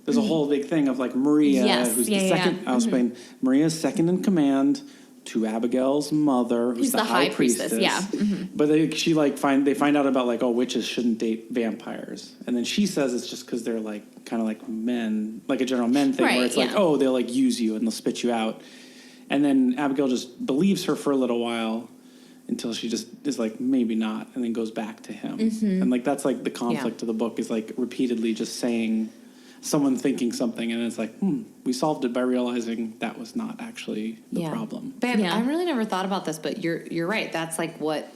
There's a whole big thing of like Maria, who's the second. I was playing Maria's second in command to Abigail's mother, who's the high priestess. Yeah, but they find out about like, oh, witches shouldn't date vampires, and then she says it's just because they're like kind of like men, like a general men thing, where it's like, oh, they'll like use you and they'll spit you out, and then Abigail just believes her for a little while. Until she just is like, maybe not, and then goes back to him. And like that's like the conflict of the book is like repeatedly just saying someone thinking something, and it's like, we solved it by realizing that was not actually the problem. Babe, I really never thought about this, but you're right. That's like what,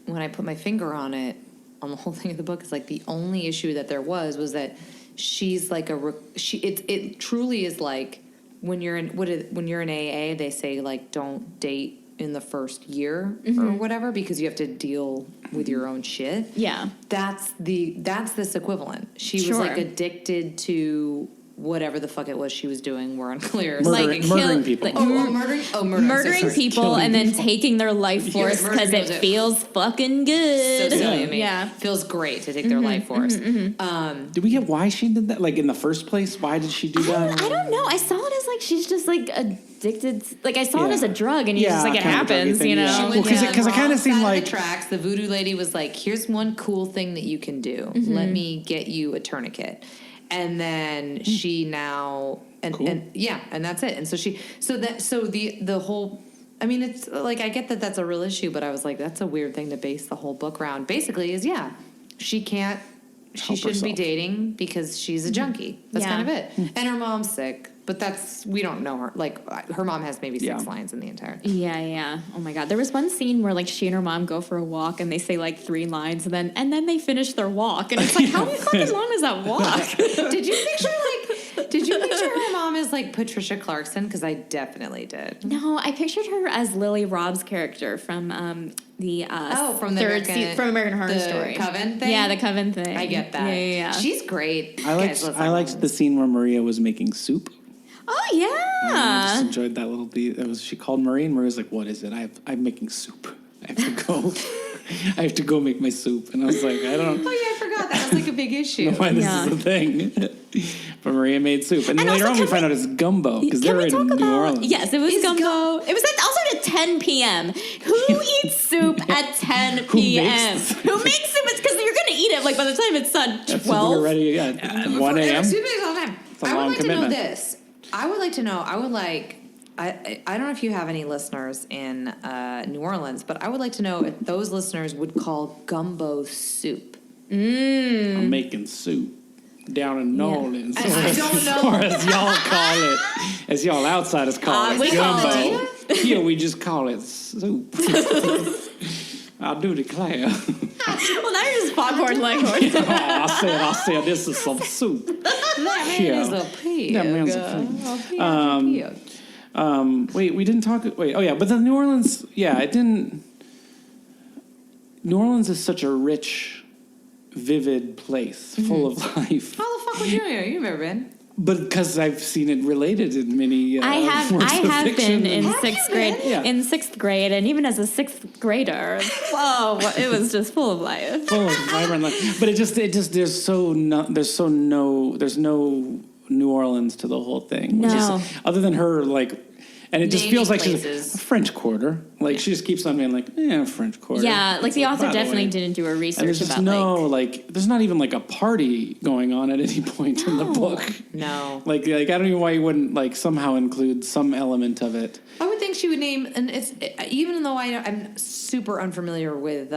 when I put my finger on it, on the whole thing of the book, is like the only issue that there was that she's like it truly is like when you're in AA, they say like don't date in the first year or whatever, because you have to deal with your own shit. Yeah. That's this equivalent. She was like addicted to whatever the fuck it was she was doing were unclear. Murdering people. Murdering people and then taking their life force because it feels fucking good. So silly of me. Yeah. Feels great to take their life force. Did we get why she did that? Like in the first place, why did she do that? I don't know. I saw it as like she's just like addicted. Like I saw it as a drug, and you're just like it kind of happens, thing, you know. yeah. Well, because it kind of seemed like the tracks. The voodoo lady was like, "Here's one cool thing that you can do. Let me get you a tourniquet." And then she now and that's it. And so the whole. I mean, it's like I get that that's a real issue, but I was like, that's a weird thing to base the whole book around. Basically, is she can't. She shouldn't be dating because she's a junkie. That's kind of it. And her mom's sick, but we don't know her. Like, her mom has maybe 6 lines in the entire thing. Yeah. Oh my God. There was one scene where like she and her mom go for a walk and they say like 3 lines and then they finish their walk. And it's like, how fucking long is that walk? Did you picture her mom as like Patricia Clarkson? Because I definitely did. No, I pictured her as Lily Rob's character from from American Horror Story. Coven thing? Yeah, the Coven thing. I get that. Yeah. She's great. I liked the scene where Maria was making soup. Oh yeah. I just enjoyed that little beat. She called Marie, and Marie was like, "What is it? I'm making soup. I have to go. I have to go make my soup." And I was like, "I don't." Oh yeah, I forgot that was like a big issue. Know why this is a thing? But Maria made soup, and then later on we find out it's gumbo because they're in New Orleans. Yes, it was gumbo. It was also at 10 p.m. Who eats soup at 10 p.m.? Who makes soup? It's because you're going to eat it like by the time it's done 12. You're ready at 1 a.m. Soup is all the time. I would like to know this. I would like to know. I don't know if you have any listeners in New Orleans, but I would like to know if those listeners would call gumbo soup. I'm making soup down in New Orleans. I don't know. Or as y'all call it, as y'all outsiders call it, gumbo. Here we just call it soup. I'll do declare. Well, now you're just popcorn Leghorn. I said, this is some soup. That man is a pig. That man's a pig. Wait, we didn't talk. Wait, oh yeah, but the New Orleans, it didn't. New Orleans is such a rich, vivid place, full of life. How the fuck would you know? You've never been. But because I've seen it related in many I have been in 6th grade. Yeah. In 6th grade, and even as a 6th grader, it was just full of life. Full of vibrant life. But it just there's no New Orleans to the whole thing. No. Other than her and it just Naming feels like places. she's a French Quarter. Like she just keeps on being like, French Quarter. Yeah, like the author by the definitely way. didn't do a And research there's just about there's not even like a party going on at any point in the book. No. Like I don't know why you wouldn't somehow include some element of it. I would think she would name, and it's even though I'm super unfamiliar with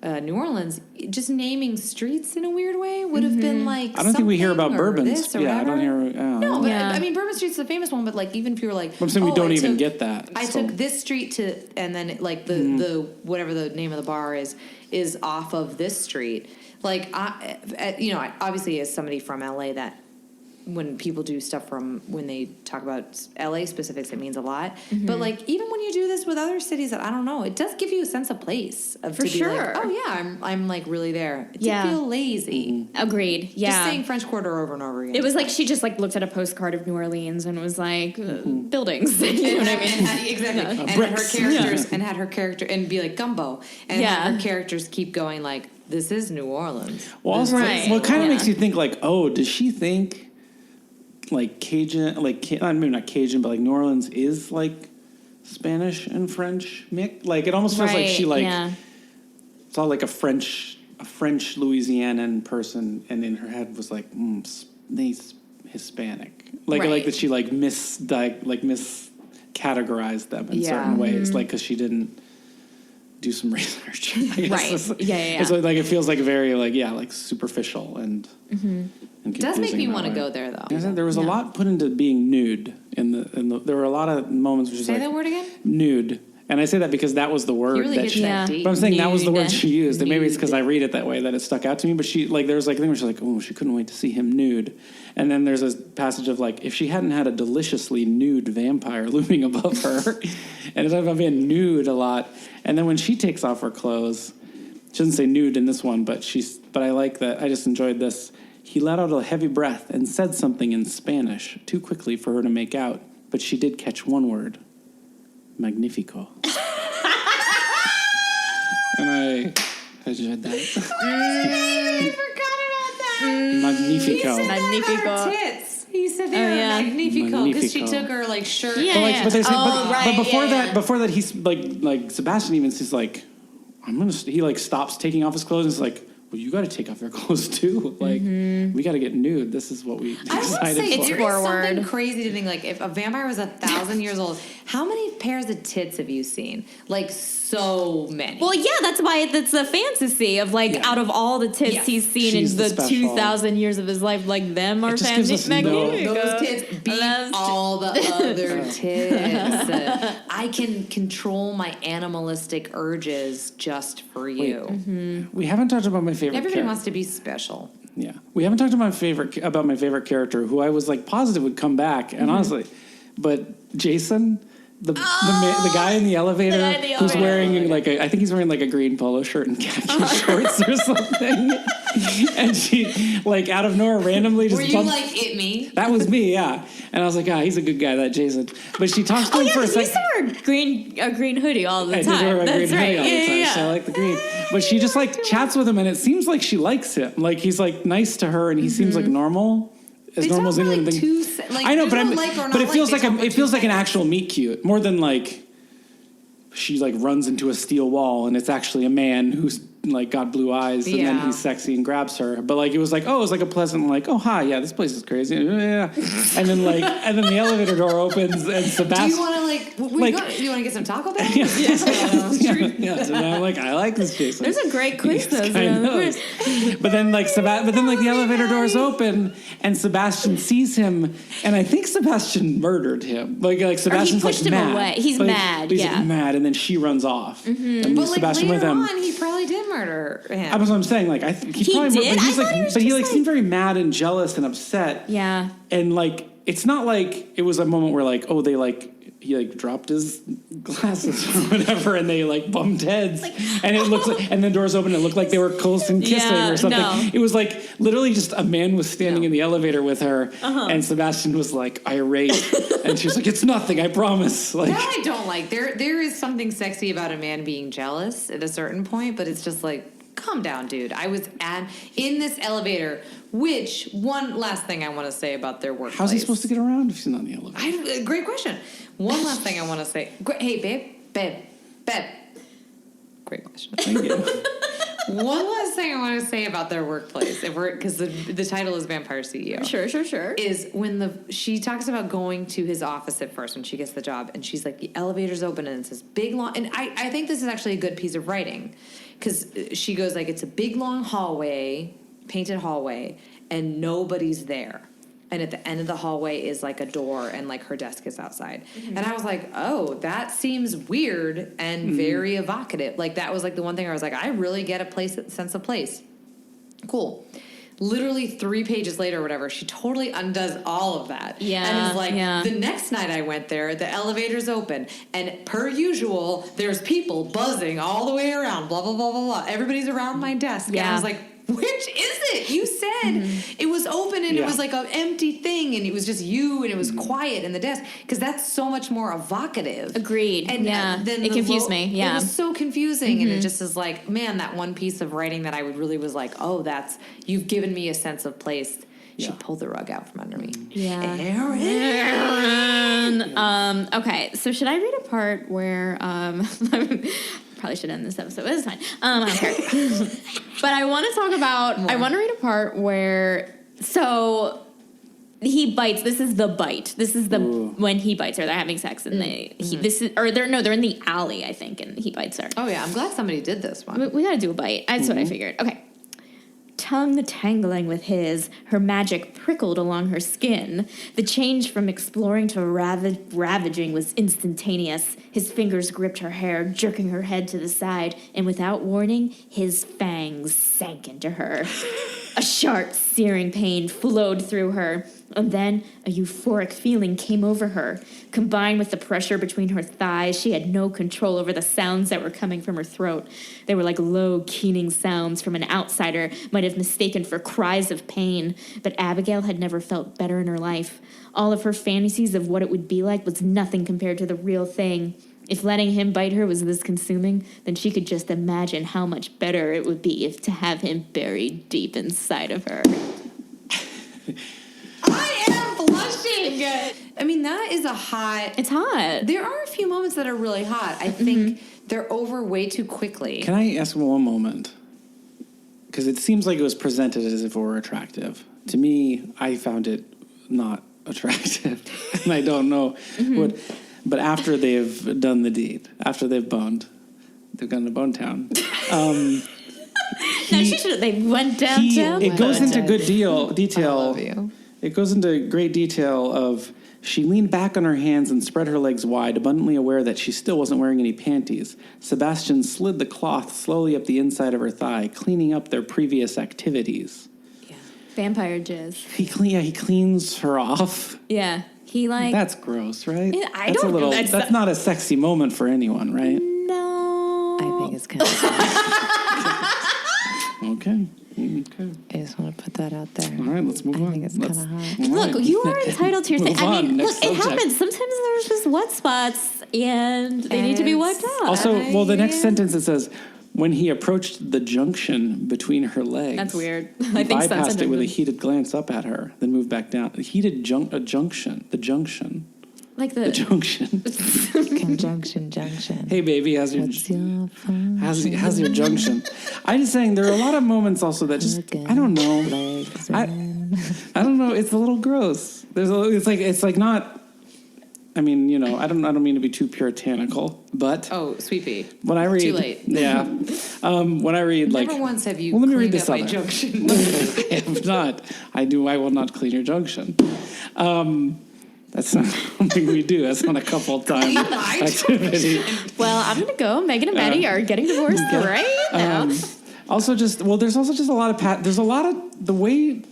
New Orleans, just naming streets in a weird way would have been like. I don't think we hear about Bourbon. This or I don't hear. No, but I mean Bourbon Street's the famous one. But like even if you were like, I'm saying we don't even get that. I took this street to, and then the whatever the name of the bar is off of this street. Like I obviously as somebody from LA that. When people do stuff when they talk about LA specifics, it means a lot. But like even when you do this with other cities that I don't know, it does give you a sense of place. For sure. Like, oh yeah, I'm like really there. It did feel lazy. Agreed. Yeah. Just saying French Quarter over and over again. It was like she just looked at a postcard of New Orleans and was like buildings. You know what I mean? Exactly. And had her character and be like gumbo. And had her characters keep going like this is New Orleans. Well, also, it kind of makes you think like, does she think? Like Cajun, maybe not Cajun, but like New Orleans is like Spanish and French mix. Like it almost feels like she saw like a French Louisianan person, and in her head was like, these Hispanic. Like that she miscategorized them in certain ways, like because she didn't do some research. Right. Yeah. It's like it feels like very superficial and. It does make me want to go there, though. There was a lot put into being nude in the. There were a lot of moments. Say that word again. Nude, and I say that because that was the word really that she. that deep. But I'm saying that was the word she used, and maybe it's because I read it that way that it stuck out to me. But there was a thing where she's like, she couldn't wait to see him nude, and then there's a passage of if she hadn't had a deliciously nude vampire looming above her, and it's about being nude a lot, and then when she takes off her clothes, she doesn't say nude in this one, but I like that. I just enjoyed this. He let out a heavy breath and said something in Spanish, too quickly for her to make out, but she did catch one word. Magnifico. And I enjoyed that. I forgot about that. Magnifico. Magnifico. Tits. He said they were magnifico because she Magnifico. took her like shirt. Yeah. But, like, but, they say, right, but before yeah. before that, he's like Sebastian even says like, he like stops taking off his clothes and is like, well, you got to take off your clothes too. Like, we got to get nude. This is what we I will decided say, for. there is something crazy to think, like, if a vampire was 1,000 years old, how many pairs of tits have you seen? Like, so many. Well, yeah, that's why that's the fantasy of like Yeah. out of all the tits Yes. he's seen She's in the the special. 2,000 years of his life, like them are just gives us magnifico. Those tits beat all the other tits. I can control my animalistic urges just for you. We haven't talked about my favorite Everybody character. wants to be special. Yeah, we haven't talked about my favorite character, who I was like positive would come back, and honestly, but Jason, the guy in the elevator, guy in the who's elevator. wearing like I think he's wearing like a green polo shirt and khaki shorts or something, and she like out of nowhere randomly just Were you bumped. like, it me? That was me, yeah. And I was like, he's a good guy, that Jason. But she talks to him for a You second. saw a green hoodie all the I time. did wear my That's green right. hoodie all the time, Yeah. so I like the green. But she just like chats with him, and it seems like she likes him. Like he's like nice to her, and he seems like normal, as They normal as talk about, anyone. like, thinks. like, I know, there's but no like or but not it feels like, like they talk it feels for like an 2 actual meet cute, more than like she like runs into a steel wall, and it's actually a man who's like got blue eyes, and then Yeah. he's sexy and grabs her. But like it was like a pleasant like, oh hi, yeah, this place is crazy, yeah. And then the elevator door opens, and Do Sebastian. you want to like? Do you want to get some Taco Bell? Yeah, so now I'm like, I like this Jason. There's a great quiz though. I know. But then the elevator doors open, and Sebastian sees him, and I think Sebastian murdered him. Like Sebastian's pushed like him mad. away. He's Like, mad, He's yeah. like, mad, and then she runs off, and leaves But like Sebastian later with him. on, he probably did murder him. That's what I'm saying. Like I think He probably, did? but he's I like, thought he was but he just like seemed very mad and jealous and upset. Yeah. And like, it's not like it was a moment where like, oh, they like, he like dropped his glasses or whatever, and they like bumped heads, and it looks like, and then doors open, and it looked like they were close and kissing Yeah, or something. no. It was like literally just a man was standing in the elevator with her, and Sebastian was like irate, and she was like, "It's nothing, I promise." Like, That I don't like. There is something sexy about a man being jealous at a certain point, but it's just like, calm down, dude. I was in this elevator. Which one last thing I want to say about their workplace? how's he supposed to get around if she's not in the elevator? Great question. One last thing I want to say. Hey, babe. Great question. Thank you. One last thing I want to say about their workplace, because the title is Vampire CEO. Sure. Is when she talks about going to his office at first when she gets the job, and she's like, the elevator's open and it's this big long, and I think this is actually a good piece of writing, because she goes like, it's a big long hallway, painted hallway, and nobody's there. And at the end of the hallway is like a door, and like her desk is outside. And I was like, oh, that seems weird and very evocative. Like that was like the one thing I was like, I really get a sense of place. Cool. Literally 3 pages later or whatever, she totally undoes all of that. Yeah, And is like, yeah. the next night I went there, the elevator's open. And per usual, there's people buzzing all the way around, blah, blah, blah, blah, blah. Everybody's around my desk. And I Yeah. was like, which is it? You said it was open and it was like an empty thing and it was just you and it was quiet in the desk, because that's so much more evocative. Agreed. And Yeah. then It confused me. Yeah. It was so confusing, and it just is like, man, that one piece of writing that I really was like, oh, you've given me a sense of place. She pulled the rug out from under me. Yeah. Aaron. Okay, so should I read a part where probably should end this episode, but it's fine. I don't care. But I want to talk about I want to read a part where so he bites. This is the bite. This is the when he bites her. They're having sex, and they're in the alley, I think, and he bites her. Oh yeah, I'm glad somebody did this one. We gotta do a bite. That's what I figured. Okay. Tongue tangling with his, her magic prickled along her skin. The change from exploring to ravaging was instantaneous. His fingers gripped her hair, jerking her head to the side, and without warning, his fangs sank into her. A sharp, searing pain flowed through her. And then a euphoric feeling came over her. Combined with the pressure between her thighs, she had no control over the sounds that were coming from her throat. They were like low, keening sounds from an outsider might have mistaken for cries of pain. But Abigail had never felt better in her life. All of her fantasies of what it would be like was nothing compared to the real thing. If letting him bite her was this consuming, then she could just imagine how much better it would be to have him buried deep inside of her. I am blushing. I mean, that is a hot. It's hot. There are a few moments that are really hot. I think they're over way too quickly. Can I ask one moment? Because it seems like it was presented as if it were attractive. To me, I found it not attractive. And I don't know what. But after they've done the deed, after they've boned, they've gone to Bone Town. They went downtown. It goes into good detail. I love you. It goes into great detail of she leaned back on her hands and spread her legs wide, abundantly aware that she still wasn't wearing any panties. Sebastian slid the cloth slowly up the inside of her thigh, cleaning up their previous activities. Vampire jizz. He cleans her off. Yeah. He like. That's gross, right? Yeah, That's not a sexy moment for anyone, right? No. I think it's kind of. Okay. I just want to put that out there. All right, let's move on. I think it's kind of hot. Look, you are entitled to your thing. Move I on, mean, next look, it subject. happens. Sometimes there's just wet spots, and they need to be wiped out. Also, well, the next sentence it says, when he approached the junction between her legs. That's weird. He I think bypassed it with a junction. heated glance up at her, then moved back down. The junction. Like The junction. Junction. Hey, baby, how's your junction? I'm just saying there are a lot of moments also that just I don't know. I don't know. It's a little gross. It's like not. I mean, you know, I don't mean to be too puritanical, but Oh, sweet pea. when I read, Too late. yeah, when I read like, Never once have you well, let me read cleaned this up my other. junction. I have not. I will not clean your junction. That's not something we do. That's not a couple time activity. Well, I'm gonna go. Meghann and Matty are getting divorced right now. There's also just a lot of there's a lot of the way.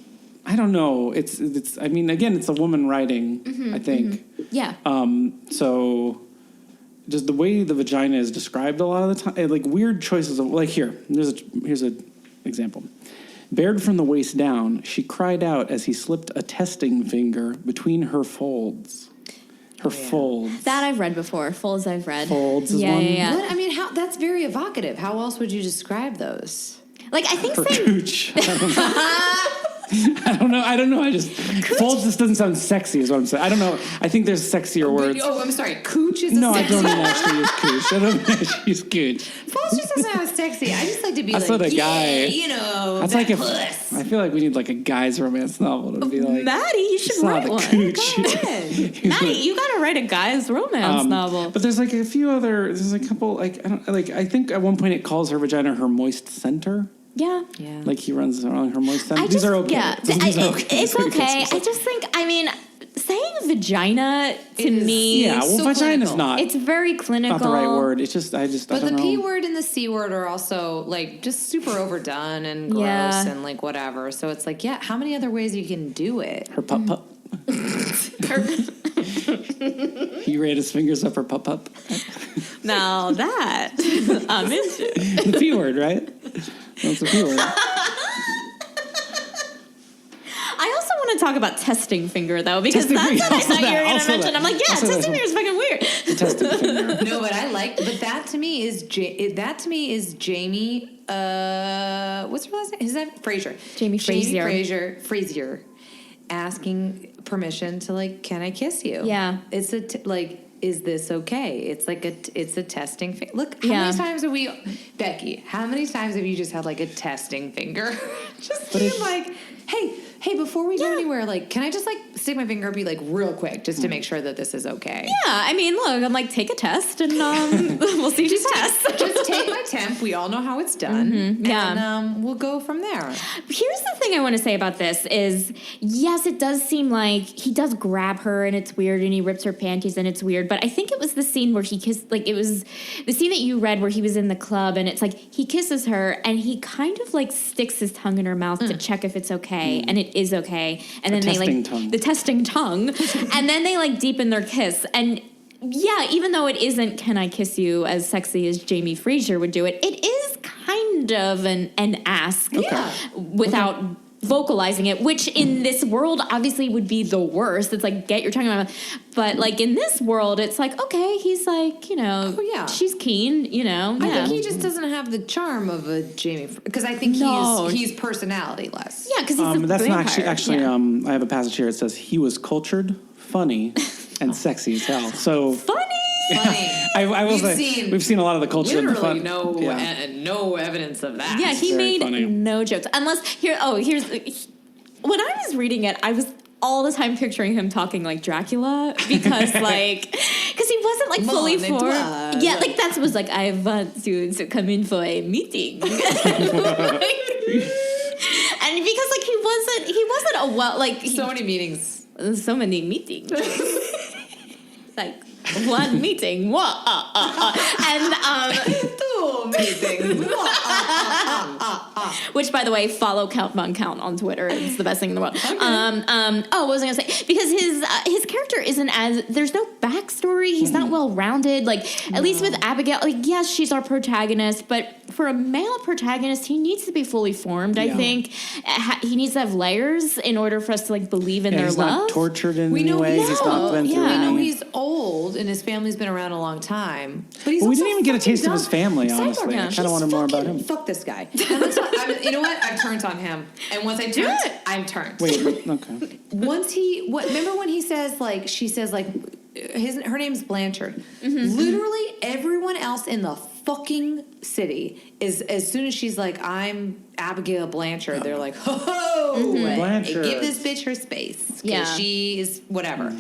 I don't know. It's. I mean, again, it's a woman writing. I think. Yeah. So, just the way the vagina is described a lot of the time, like weird choices of like here's a example. Bared from the waist down, she cried out as he slipped a testing finger between her folds. Her folds. That I've read before. Folds I've read. Folds is yeah, one. Yeah, yeah. What? I mean, that's very evocative. How else would you describe those? Like I think Her saying cooch. I don't know. I just folds just doesn't sound sexy is what I'm saying. I don't know. I think there's sexier words. Oh, I'm sorry. Cooch is No, a I sexy don't actually use cooch. I don't actually use cooch. Folds just doesn't sound sexy. I just like to be That's like, what a guy. you know, That's that like if puss. I feel like we need like a guy's romance novel to be like. Maddie, you should saw write the one. cooch. Go ahead. Maddie, you gotta write a guy's romance novel. But there's like a few other. There's a couple like I think at one point it calls her vagina her moist center. Yeah. Yeah. Like he runs along her moist center. I These just, are okay. yeah, These are okay. it's okay. I just think, I mean, saying vagina to me, Yeah, well, so vagina's clinical. not it's very clinical. not the right word. It's just I But don't the know. P word and the C word are also like just super overdone and gross Yeah. and like whatever. So it's like, yeah, how many other ways you can do it? Her pup pup. He ran his fingers up her pup pup. Now that I'm into. The P word, right? That's the P word. I also want to talk about testing finger though, because Testing that's finger, what I thought also you were that, going to also mention. that. I'm like, yeah, Also testing that. finger is fucking weird. The testing finger. No, but I like, but that to me is Jamie. What's her last name? His name Frazier. Jamie Frazier, asking permission to like, can I kiss you? Yeah. It's like, is this okay? It's like it's a testing finger. Look, how Yeah. many times have we, Becky? How many times have you just had like a testing finger? Just being like, hey, before we go anywhere, like, can I just like stick my finger up, be like real quick, just to make sure that this is okay? Yeah, I mean, look, I'm like, take a test and we'll see if you test. Just take my temp. We all know how it's done. yeah. And we'll go from there. Here's the thing I want to say about this is, yes, it does seem like he does grab her and it's weird and he rips her panties and it's weird, but I think it was the scene where he kissed, like it was the scene that you read where he was in the club and it's like he kisses her and he kind of like sticks his tongue in her mouth to check if it's okay. And it it is okay. And then the testing tongue, and then they like deepen their kiss. And yeah, even though it isn't "Can I kiss you" as sexy as Jamie Fraser would do it, it is kind of an ask without vocalizing it, which in this world obviously would be the worst. It's like, get your tongue out. But like in this world, it's like, okay, he's like, she's keen, I think he just doesn't have the charm of a Jamie, because I think he's personality-less. Yeah, because he's a that's vampire. not actually I have a passage here. It says he was cultured, funny, and sexy as hell. So funny. I will say we've seen a lot of the culture and the fun. No evidence of that. Yeah, he made no jokes. Unless here's when I was reading it, I was all the time picturing him talking like Dracula because he wasn't like fully formed. Yeah, like that was like, I want to come in for a meeting. And because like he wasn't so many meetings. So many meetings. Like one meeting, and two meetings. Which, by the way, follow Count Von Count on Twitter. It's the best thing in the world. Okay. What was I gonna say? Because his character isn't there's no backstory. He's not well rounded. Like at least with Abigail, like yes, she's our protagonist, but for a male protagonist, he needs to be fully formed. I think he needs to have layers in order for us to like believe in their he's love. Not tortured in any way. He's not been through We know anything. he's old and his family's been around a long time. But we didn't even get a taste of his family, honestly. I kind of wanted more about him. Fuck this guy. You know what? I've turned on him. And once I turned, I'm turned. Wait, okay. Remember when he says, like, she says, like, her name's Blanchard. Mm-hmm. Literally everyone else in the fucking city is, as soon as she's like, I'm Abigail Blanchard, they're like, ho, Blanchard. Give this bitch her space. Because she is whatever.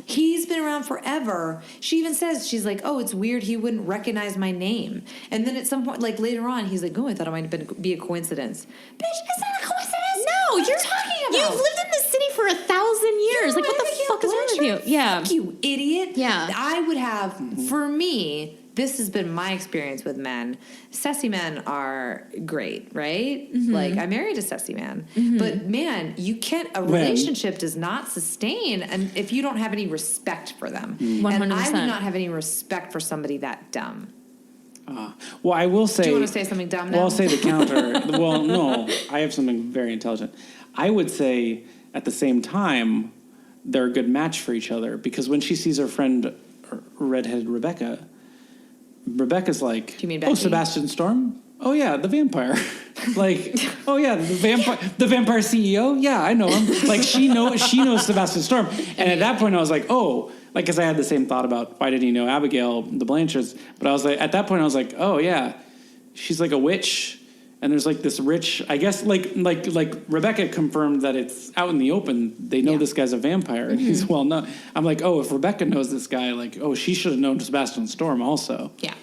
He's been around forever. She even says, she's like, oh, it's weird he wouldn't recognize my name. And then at some point, like later on, he's like, oh, I thought it might be a coincidence. Bitch, it's not a coincidence. No, you're talking about. You've lived in this city for 1,000 years. Like, what the fuck is wrong with you? Yeah. Fuck you, idiot. Yeah. I would have, for me, this has been my experience with men. Sassy men are great, right? Mm-hmm. Like, I married a sassy man. Mm-hmm. But, man, a relationship does not sustain and if you don't have any respect for them. 100%. And I would not have any respect for somebody that dumb. Well, I will say... Do you want to say something dumb now? Well, I'll say the counter. Well, no, I have something very intelligent. I would say, at the same time, they're a good match for each other because when she sees her friend, redheaded Rebecca's like, do you mean Becky? Oh, Sebastian Storm? Oh, yeah, the vampire. Like, oh, yeah, the vampire CEO? Yeah, I know him. Like, she knows Sebastian Storm. And at that point, I was like, oh, like, because I had the same thought about why did he know Abigail, the Blanchards. But I was like, at that point, I was like, oh, yeah, she's like a witch. And there's like this rich, I guess, like Rebecca confirmed that it's out in the open. They know this guy's a vampire, and he's well known. I'm like, oh, if Rebecca knows this guy, like, oh, she should have known Sebastian Storm also. Yeah,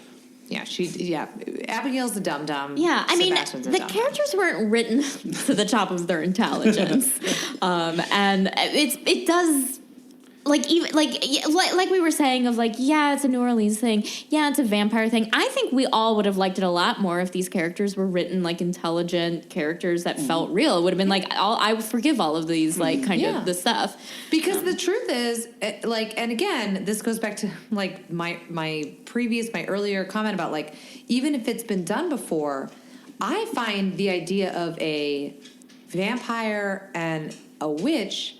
Abigail's a dum-dum. Yeah, I mean, the characters weren't written to the top of their intelligence. And it does... Like even like we were saying of like, yeah, it's a New Orleans thing, yeah, it's a vampire thing. I think we all would have liked it a lot more if these characters were written like intelligent characters that felt real. It would have been like, I would forgive all of these like kind of the stuff. Because the truth is, like, and again, this goes back to like my earlier comment about like, even if it's been done before, I find the idea of a vampire and a witch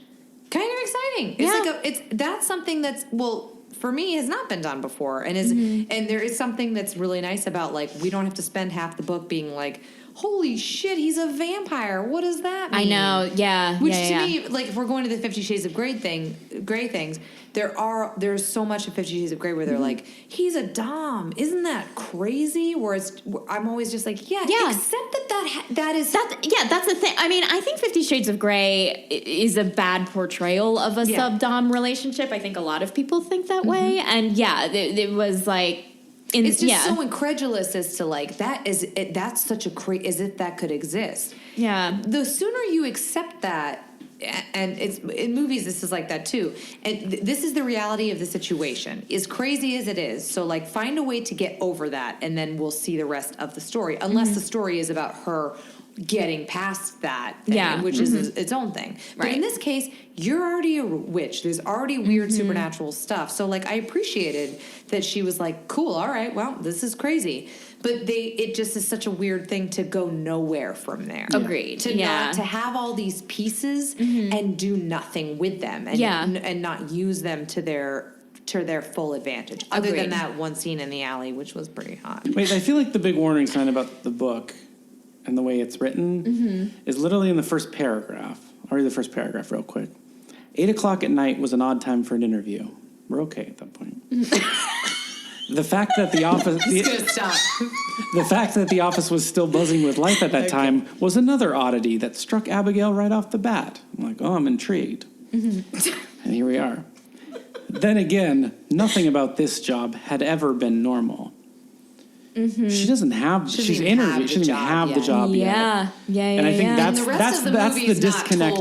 kind of exciting. It's like that's something that's, well, for me, has not been done before, and and there is something that's really nice about like we don't have to spend half the book being like, holy shit, he's a vampire. What does that mean? I know, yeah. Which to me, like if we're going to the 50 Shades of Grey things, there's so much of 50 Shades of Grey where they're like, he's a dom. Isn't that crazy? I'm always just like, except that is that's the thing. I mean, I think 50 Shades of Grey is a bad portrayal of a sub-dom relationship. I think a lot of people think that way, and it was like. It's just so incredulous as to like that's such a as if that could exist. Yeah. The sooner you accept that, and it's in movies this is like that too. And this is the reality of the situation. As crazy as it is, so like find a way to get over that, and then we'll see the rest of the story. Unless the story is about her getting past that thing, which is its own thing. But in this case, you're already a witch. There's already weird supernatural stuff. So, like, I appreciated that she was like, cool, all right, well, this is crazy. But it just is such a weird thing to go nowhere from there. Agreed. To have all these pieces and do nothing with them and not use them to their full advantage. Other than that one scene in the alley, which was pretty hot. Wait, I feel like the big warning sign about the book and the way it's written is literally in the first paragraph. I'll read the first paragraph real quick. 8:00 at night was an odd time for an interview. We're okay at that point. The fact that the office the fact that the office was still buzzing with life at that time was another oddity that struck Abigail right off the bat. I'm like, oh, I'm intrigued. And here we are. Then again, nothing about this job had ever been normal. She doesn't have. She's interviewed. She doesn't even have the job yet. And I think that's the disconnect.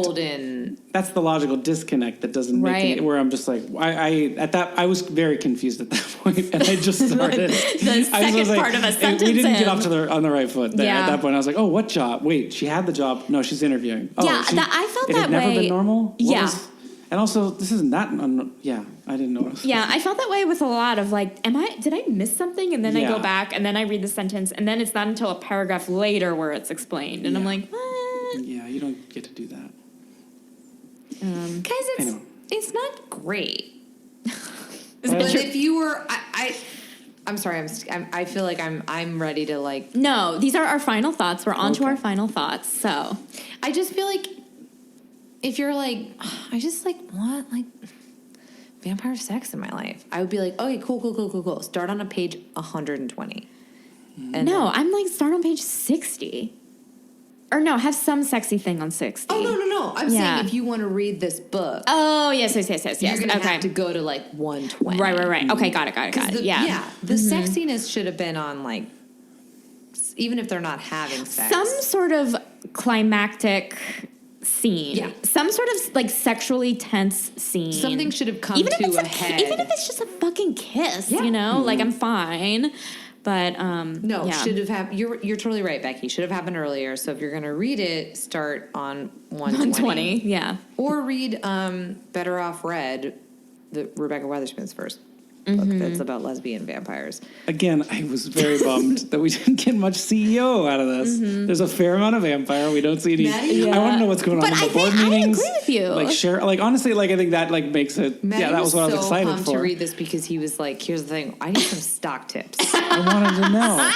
That's the logical disconnect that doesn't make it. Where I'm just like, I was very confused at that point, and I just started. The second part of a sentence. We didn't get off on the right foot there. At that point, I was like, oh, what job? Wait, she had the job. No, she's interviewing. Oh, I felt that way. It had never been normal. And also, this isn't that. I didn't know. I felt that way with a lot of like, did I miss something? And then I go back and then I read the sentence, and then it's not until a paragraph later where it's explained, and I'm like, what? Yeah, you don't get to do that. Guys, it's not great. But if you were, I'm sorry, I feel like I'm ready to like. No, these are our final thoughts. We're on to our final thoughts. So I just feel like if you're like, I just like want like vampire sex in my life, I would be like, okay, cool. Start on a page 120. And I'm like, start on page 60. Or no, have some sexy thing on 60. Oh, no. I'm saying if you want to read this book. Oh, yes. You're going to have to go to like 120. Right. Okay, got it. The sexiness should have been on like, even if they're not having sex. Some sort of climactic scene. Yeah. Some sort of like sexually tense scene. Something should have come to a head. Even if it's just a fucking kiss, you know? Like, I'm fine. But should have happened. You're totally right, Becky. Should have happened earlier. So if you're going to read it, start on 120. Yeah. Or read Better Off Red, the Rebecca Weatherspoon's first book that's about lesbian vampires. Again, I was very bummed that we didn't get much CEO out of this. There's a fair amount of vampire. We don't see any. I want to know what's going on in the board meetings. I agree with you. Like honestly, like I think that like makes it. Matty that was what I was excited for. To read this because he was like, "Here's the thing. I need some stock tips." I wanted to know.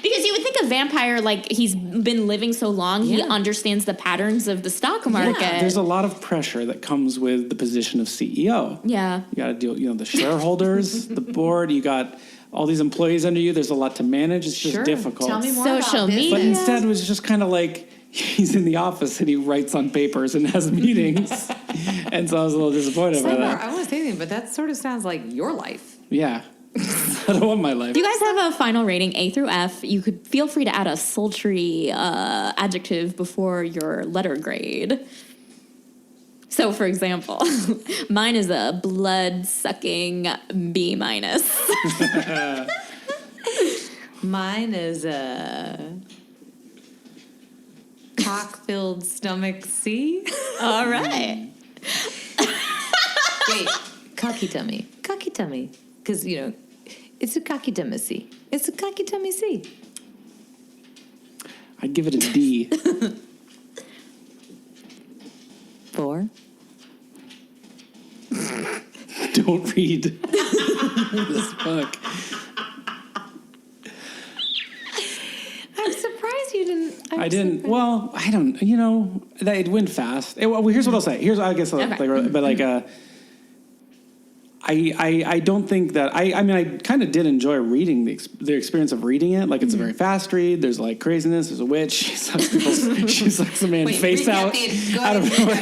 Because you would think a vampire, like, he's been living so long, he understands the patterns of the stock market. Yeah. There's a lot of pressure that comes with the position of CEO. Yeah. You got to deal, the shareholders, the board, you got all these employees under you. There's a lot to manage. It's just difficult. Tell me more Social about this. media. But instead it was just kind of like he's in the office and he writes on papers and has meetings. And so I was a little disappointed by that. I want to say anything, but that sort of sounds like your life. Yeah. I don't want my life. Do you guys have a final rating, A through F? You could feel free to add a sultry adjective before your letter grade. So, for example, mine is a blood-sucking B-. Mine is a cock-filled stomach C. All right. Wait, cocky tummy. Because, it's a cocky tummy C. It's a cocky tummy C. I'd give it a D. 4. Don't read this book. I'm surprised you didn't. I didn't. Well, I don't. That it went fast. Here's what I'll say. I guess, I don't think that I mean I kind of did enjoy reading the experience of reading it. Like, it's a very fast read. There's like craziness. There's a witch. She sucks a man's face out of nowhere.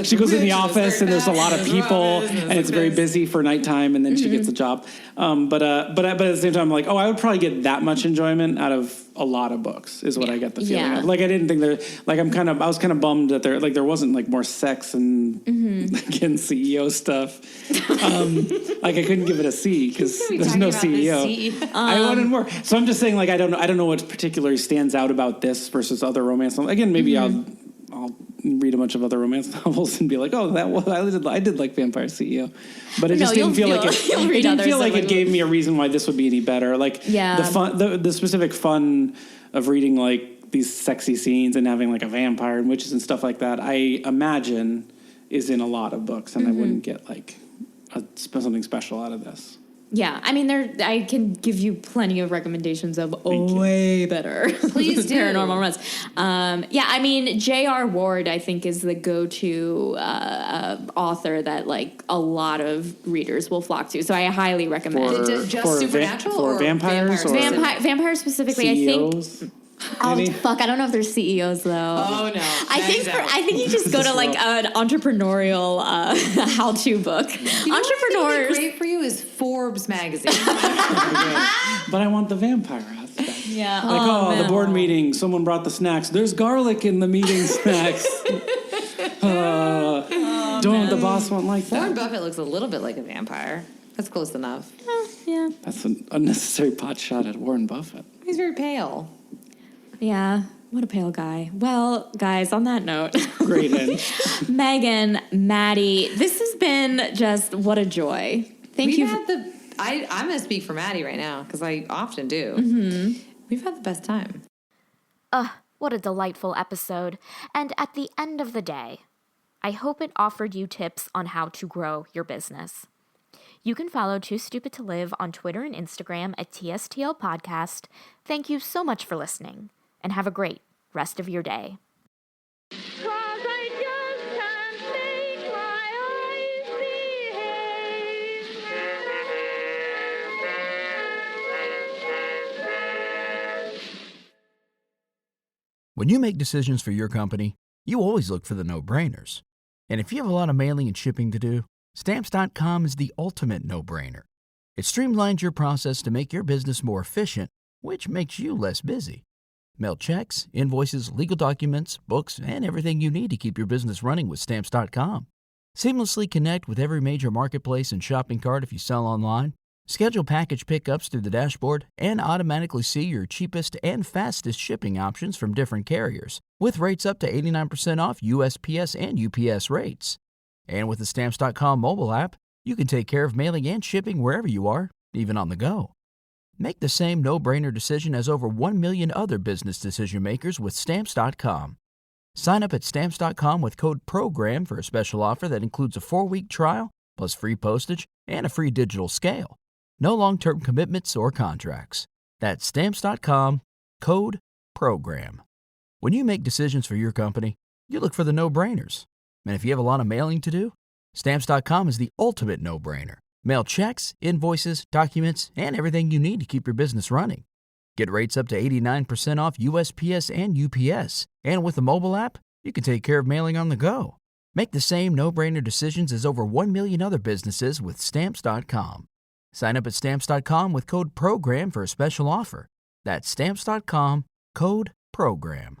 She goes in the office and there's a lot of people and it's very busy for nighttime, and then she gets a job. But at the same time, I'm like, I would probably get that much enjoyment out of a lot of books is what I get the feeling Yeah. of. Like I didn't think there, like I was kind of bummed that there wasn't like more sex and again CEO stuff. Like I couldn't give it a C because there's no CEO. I wanted more. So I'm just saying like I don't know what particularly stands out about this versus other romance novels. Again, maybe I'll read a bunch of other romance novels and be like, oh, I did like Vampire CEO, but it just didn't feel like it gave me a reason why this would be any better. Like the specific fun of reading like these sexy scenes and having like a vampire and witches and stuff like that, I imagine is in a lot of books, and I wouldn't get like something special out of this. Yeah, I mean, I can give you plenty of recommendations of way better. Please do. Paranormal romance. Yeah, I mean, J.R. Ward, I think, is the go-to author that like a lot of readers will flock to. So I highly recommend it. Just supernatural for or vampires or Vampire specifically, CEOs? I think. Oh fuck! I don't know if there's CEOs though. Oh no! I think you just go to like an entrepreneurial how-to book. Entrepreneurs. What's great for you is Forbes magazine. But I want the vampire aspect. Yeah. Like, the board meeting, someone brought the snacks. There's garlic in the meeting snacks. The boss won't like that. Warren Buffett looks a little bit like a vampire. That's close enough. Yeah. That's an unnecessary pot shot at Warren Buffett. He's very pale. Yeah. What a pale guy. Well, guys, on that note, Great end. Meghann, Matty, this has been just what a joy. Thank you. I'm going to speak for Matty right now because I often do. We've had the best time. What a delightful episode. And at the end of the day, I hope it offered you tips on how to grow your business. You can follow Too Stupid to Live on Twitter and Instagram at TSTL Podcast. Thank you so much for listening, and have a great rest of your day. When you make decisions for your company, you always look for the no-brainers. And if you have a lot of mailing and shipping to do, Stamps.com is the ultimate no-brainer. It streamlines your process to make your business more efficient, which makes you less busy. Mail checks, invoices, legal documents, books, and everything you need to keep your business running with Stamps.com. Seamlessly connect with every major marketplace and shopping cart if you sell online. Schedule package pickups through the dashboard and automatically see your cheapest and fastest shipping options from different carriers, with rates up to 89% off USPS and UPS rates. And with the Stamps.com mobile app, you can take care of mailing and shipping wherever you are, even on the go. Make the same no-brainer decision as over 1 million other business decision makers with Stamps.com. Sign up at Stamps.com with code PROGRAM for a special offer that includes a 4-week trial, plus free postage and a free digital scale. No long-term commitments or contracts. That's Stamps.com, code PROGRAM. When you make decisions for your company, you look for the no-brainers. And if you have a lot of mailing to do, Stamps.com is the ultimate no-brainer. Mail checks, invoices, documents, and everything you need to keep your business running. Get rates up to 89% off USPS and UPS. And with the mobile app, you can take care of mailing on the go. Make the same no-brainer decisions as over 1 million other businesses with Stamps.com. Sign up at Stamps.com with code PROGRAM for a special offer. That's Stamps.com, code PROGRAM.